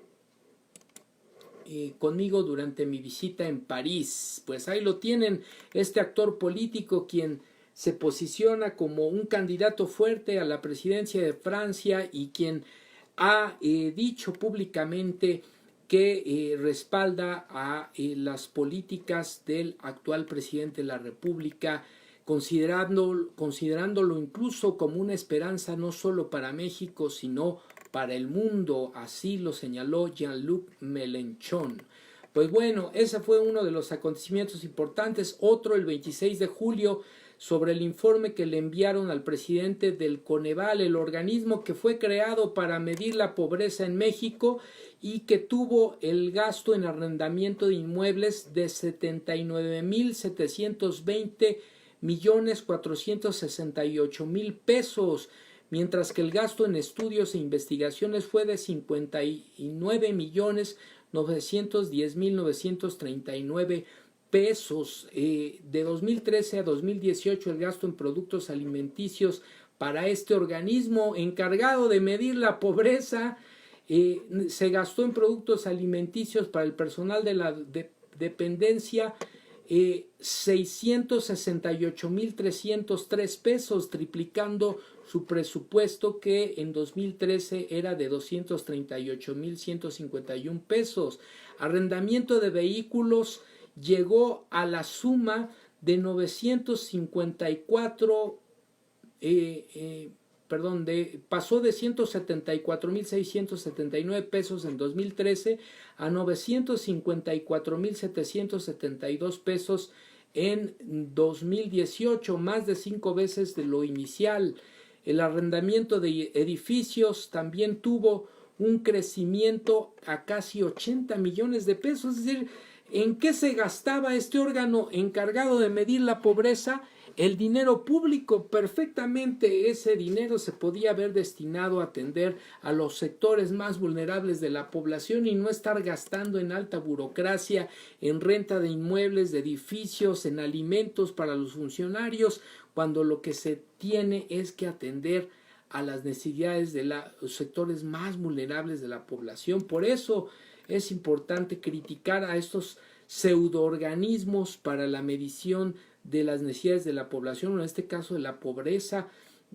mi visita en París. Pues ahí lo tienen, este actor político quien se posiciona como un candidato fuerte a la presidencia de Francia y quien ha dicho públicamente que respalda a las políticas del actual presidente de la República, considerándolo incluso como una esperanza no solo para México, sino para el mundo. Así lo señaló Jean-Luc Mélenchon. Pues bueno, ese fue uno de los acontecimientos importantes. Otro, el 26 de julio, sobre el informe que le enviaron al presidente del Coneval, el organismo que fue creado para medir la pobreza en México y que tuvo el gasto en arrendamiento de inmuebles de 79,468,000 pesos, mientras que el gasto en estudios e investigaciones fue de 59,910,939 pesos. De 2013 a 2018 el gasto en productos alimenticios para este organismo encargado de medir la pobreza se gastó en productos alimenticios para el personal de la dependencia 668,303 pesos, triplicando su presupuesto, que en 2013 era de 238,151 pesos. Arrendamiento de vehículos llegó a la suma de pasó de 174,679 pesos en 2013 a 954,772 pesos en 2018, más de 5 veces de lo inicial. El arrendamiento de edificios también tuvo un crecimiento a casi 80 millones de pesos, es decir, ¿en qué se gastaba este órgano encargado de medir la pobreza? El dinero público. Perfectamente ese dinero se podía haber destinado a atender a los sectores más vulnerables de la población y no estar gastando en alta burocracia, en renta de inmuebles, de edificios, en alimentos para los funcionarios, cuando lo que se tiene es que atender a las necesidades de los sectores más vulnerables de la población. Por eso es importante criticar a estos pseudoorganismos para la medición de las necesidades de la población, en este caso de la pobreza,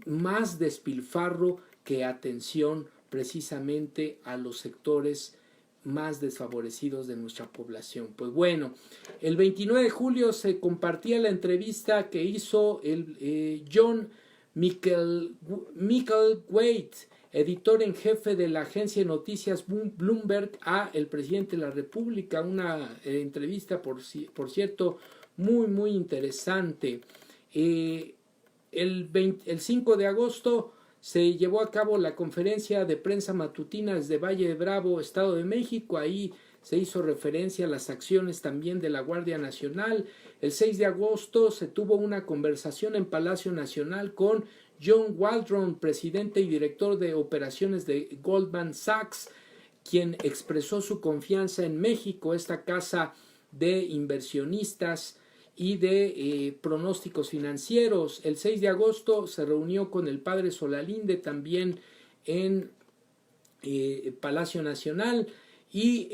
más despilfarro que atención precisamente a los sectores más desfavorecidos de nuestra población. Pues bueno, el 29 de julio se compartía la entrevista que hizo el John Micklethwait, editor en jefe de la agencia de noticias Bloomberg, a el presidente de la República. Una entrevista, por cierto, muy interesante. El 5 de agosto se llevó a cabo la conferencia de prensa matutina desde Valle de Bravo, Estado de México. Ahí se hizo referencia a las acciones también de la Guardia Nacional. El 6 de agosto se tuvo una conversación en Palacio Nacional con John Waldron, presidente y director de operaciones de Goldman Sachs, quien expresó su confianza en México, esta casa de inversionistas y de pronósticos financieros. El 6 de agosto se reunió con el padre Solalinde también en Palacio Nacional, y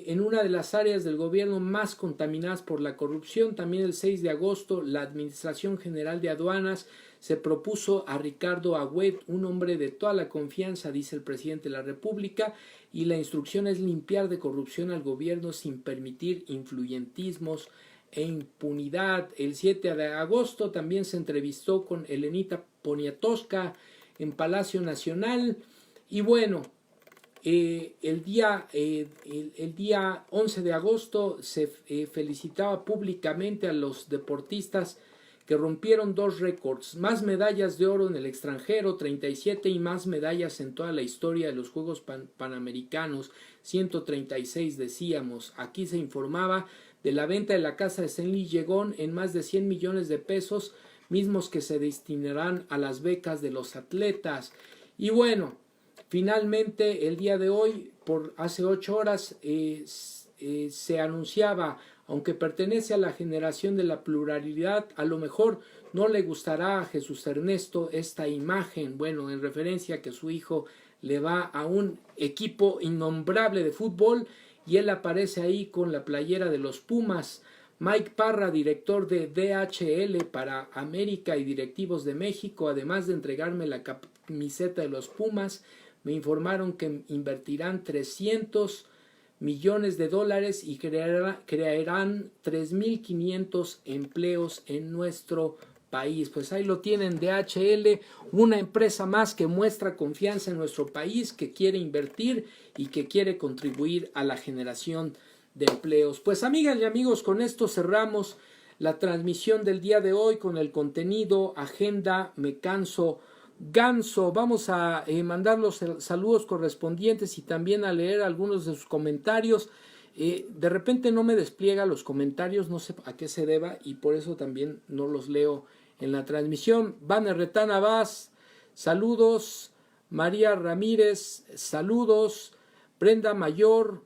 en una de las áreas del gobierno más contaminadas por la corrupción. También el 6 de agosto la Administración General de Aduanas se propuso a Ricardo Agüed, un hombre de toda la confianza, dice el presidente de la República, y la instrucción es limpiar de corrupción al gobierno sin permitir influyentismos e impunidad. El 7 de agosto también se entrevistó con Elenita Poniatowska en Palacio Nacional. Y bueno, el día 11 de agosto se felicitaba públicamente a los deportistas que rompieron 2 récords: más medallas de oro en el extranjero, 37, y más medallas en toda la historia de los Juegos Panamericanos, 136 decíamos. Aquí se informaba de la venta de la casa de Stanley Yegon en más de 100 millones de pesos, mismos que se destinarán a las becas de los atletas. Y bueno, finalmente el día de hoy, por hace 8 horas, se anunciaba, aunque pertenece a la generación de la pluralidad, a lo mejor no le gustará a Jesús Ernesto esta imagen, bueno, en referencia a que su hijo le va a un equipo innombrable de fútbol y él aparece ahí con la playera de los Pumas. Mike Parra, director de DHL para América y directivos de México, además de entregarme la camiseta de los Pumas, me informaron que invertirán 300 millones de dólares y crearán 3.500 empleos en nuestro país. Pues ahí lo tienen, DHL, una empresa más que muestra confianza en nuestro país, que quiere invertir y que quiere contribuir a la generación de empleos. Pues amigas y amigos, con esto cerramos la transmisión del día de hoy con el contenido Agenda Me Canso Ganso. Vamos a mandar los saludos correspondientes y también a leer algunos de sus comentarios. De repente no me despliega los comentarios, no sé a qué se deba, y por eso también no los leo en la transmisión. Vaner Retana Vaz, saludos. María Ramírez, saludos. Brenda Mayor,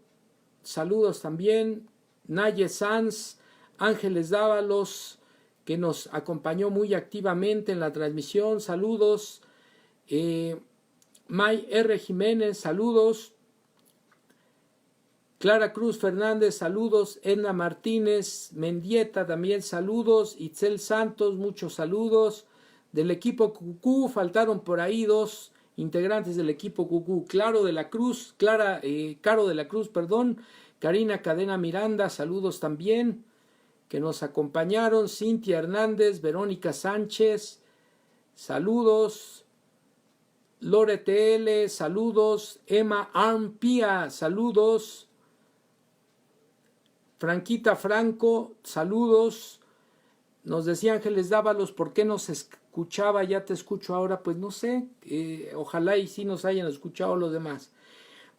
saludos también. Naye Sanz, Ángeles Dávalos, que nos acompañó muy activamente en la transmisión, saludos. May R. Jiménez, saludos. Clara Cruz Fernández, saludos. Edna Martínez Mendieta, también saludos. Itzel Santos, muchos saludos. Del equipo Cucú, faltaron por ahí 2 integrantes del equipo Cucú. Caro de la Cruz, Karina Cadena Miranda, saludos también, que nos acompañaron. Cintia Hernández, Verónica Sánchez, saludos. Lore TL, saludos. Emma Armpía, saludos. Franquita Franco, saludos. Nos decía Ángeles Dávalos, ¿por qué nos escuchaba? Ya te escucho ahora, pues no sé, ojalá y sí nos hayan escuchado los demás.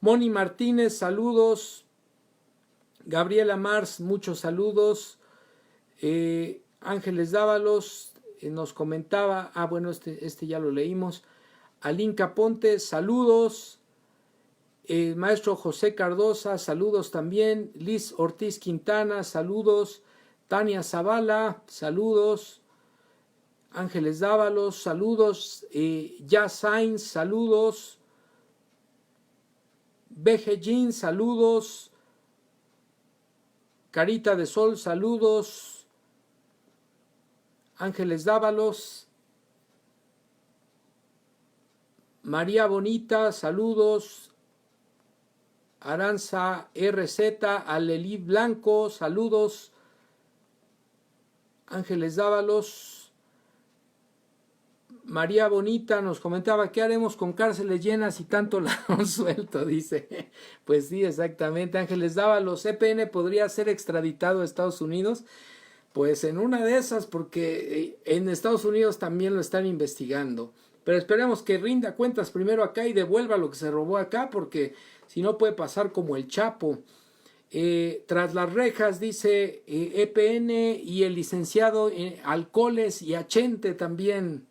Moni Martínez, saludos. Gabriela Mars, muchos saludos. Ángeles Dávalos nos comentaba, bueno, este ya lo leímos. Alinka Ponte, saludos. Maestro José Cardosa, saludos también. Liz Ortiz Quintana, saludos. Tania Zavala, saludos. Ángeles Dávalos, saludos. Ya Sainz, saludos. BG Jean, saludos. Carita de Sol, saludos. Ángeles Dávalos. María Bonita, saludos. Aranza RZ, Alelí Blanco, saludos. Ángeles Dávalos. María Bonita nos comentaba, ¿qué haremos con cárceles llenas y tanto ladrón suelto? Dice, pues sí, exactamente. Ángeles Dávalos, EPN podría ser extraditado a Estados Unidos. Pues en una de esas, porque en Estados Unidos también lo están investigando. Pero esperemos que rinda cuentas primero acá y devuelva lo que se robó acá, porque si no puede pasar como el Chapo. Tras las rejas, dice EPN y el licenciado Alcoles y Achente también.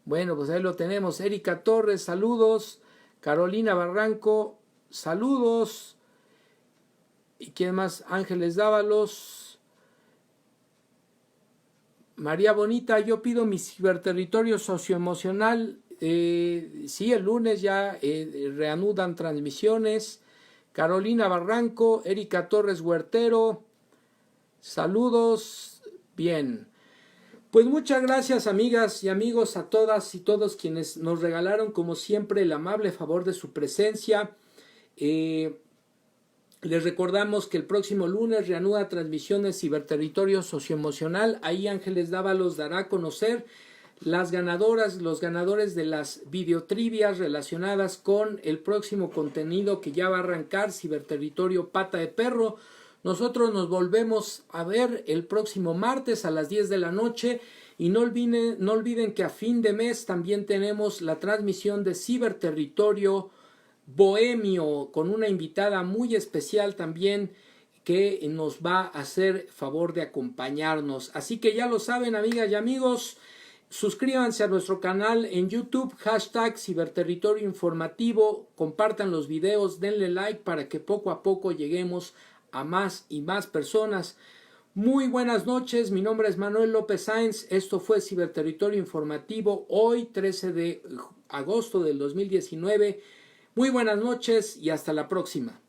Bueno, pues ahí lo tenemos. Erika Torres, saludos. Carolina Barranco, saludos. ¿Y quién más? Ángeles Dávalos. María Bonita, yo pido mi ciberterritorio socioemocional. Sí, el lunes ya reanudan transmisiones. Carolina Barranco, Erika Torres Huertero, saludos. Bien, pues muchas gracias amigas y amigos, a todas y todos quienes nos regalaron como siempre el amable favor de su presencia. Les recordamos que el próximo lunes reanuda transmisiones Ciberterritorio Socioemocional. Ahí Ángeles Dávalos dará a conocer las ganadoras, los ganadores de las videotrivias relacionadas con el próximo contenido que ya va a arrancar, Ciberterritorio Pata de Perro. Nosotros nos volvemos a ver el próximo martes a las 10 de la noche y no olviden que a fin de mes también tenemos la transmisión de Ciberterritorio Bohemio con una invitada muy especial también que nos va a hacer favor de acompañarnos. Así que ya lo saben, amigas y amigos, suscríbanse a nuestro canal en YouTube, hashtag Ciberterritorio Informativo, compartan los videos, denle like para que poco a poco lleguemos a más y más personas. Muy buenas noches, mi nombre es Manuel López Sáenz, esto fue Ciberterritorio Informativo, hoy 13 de agosto del 2019. Muy buenas noches y hasta la próxima.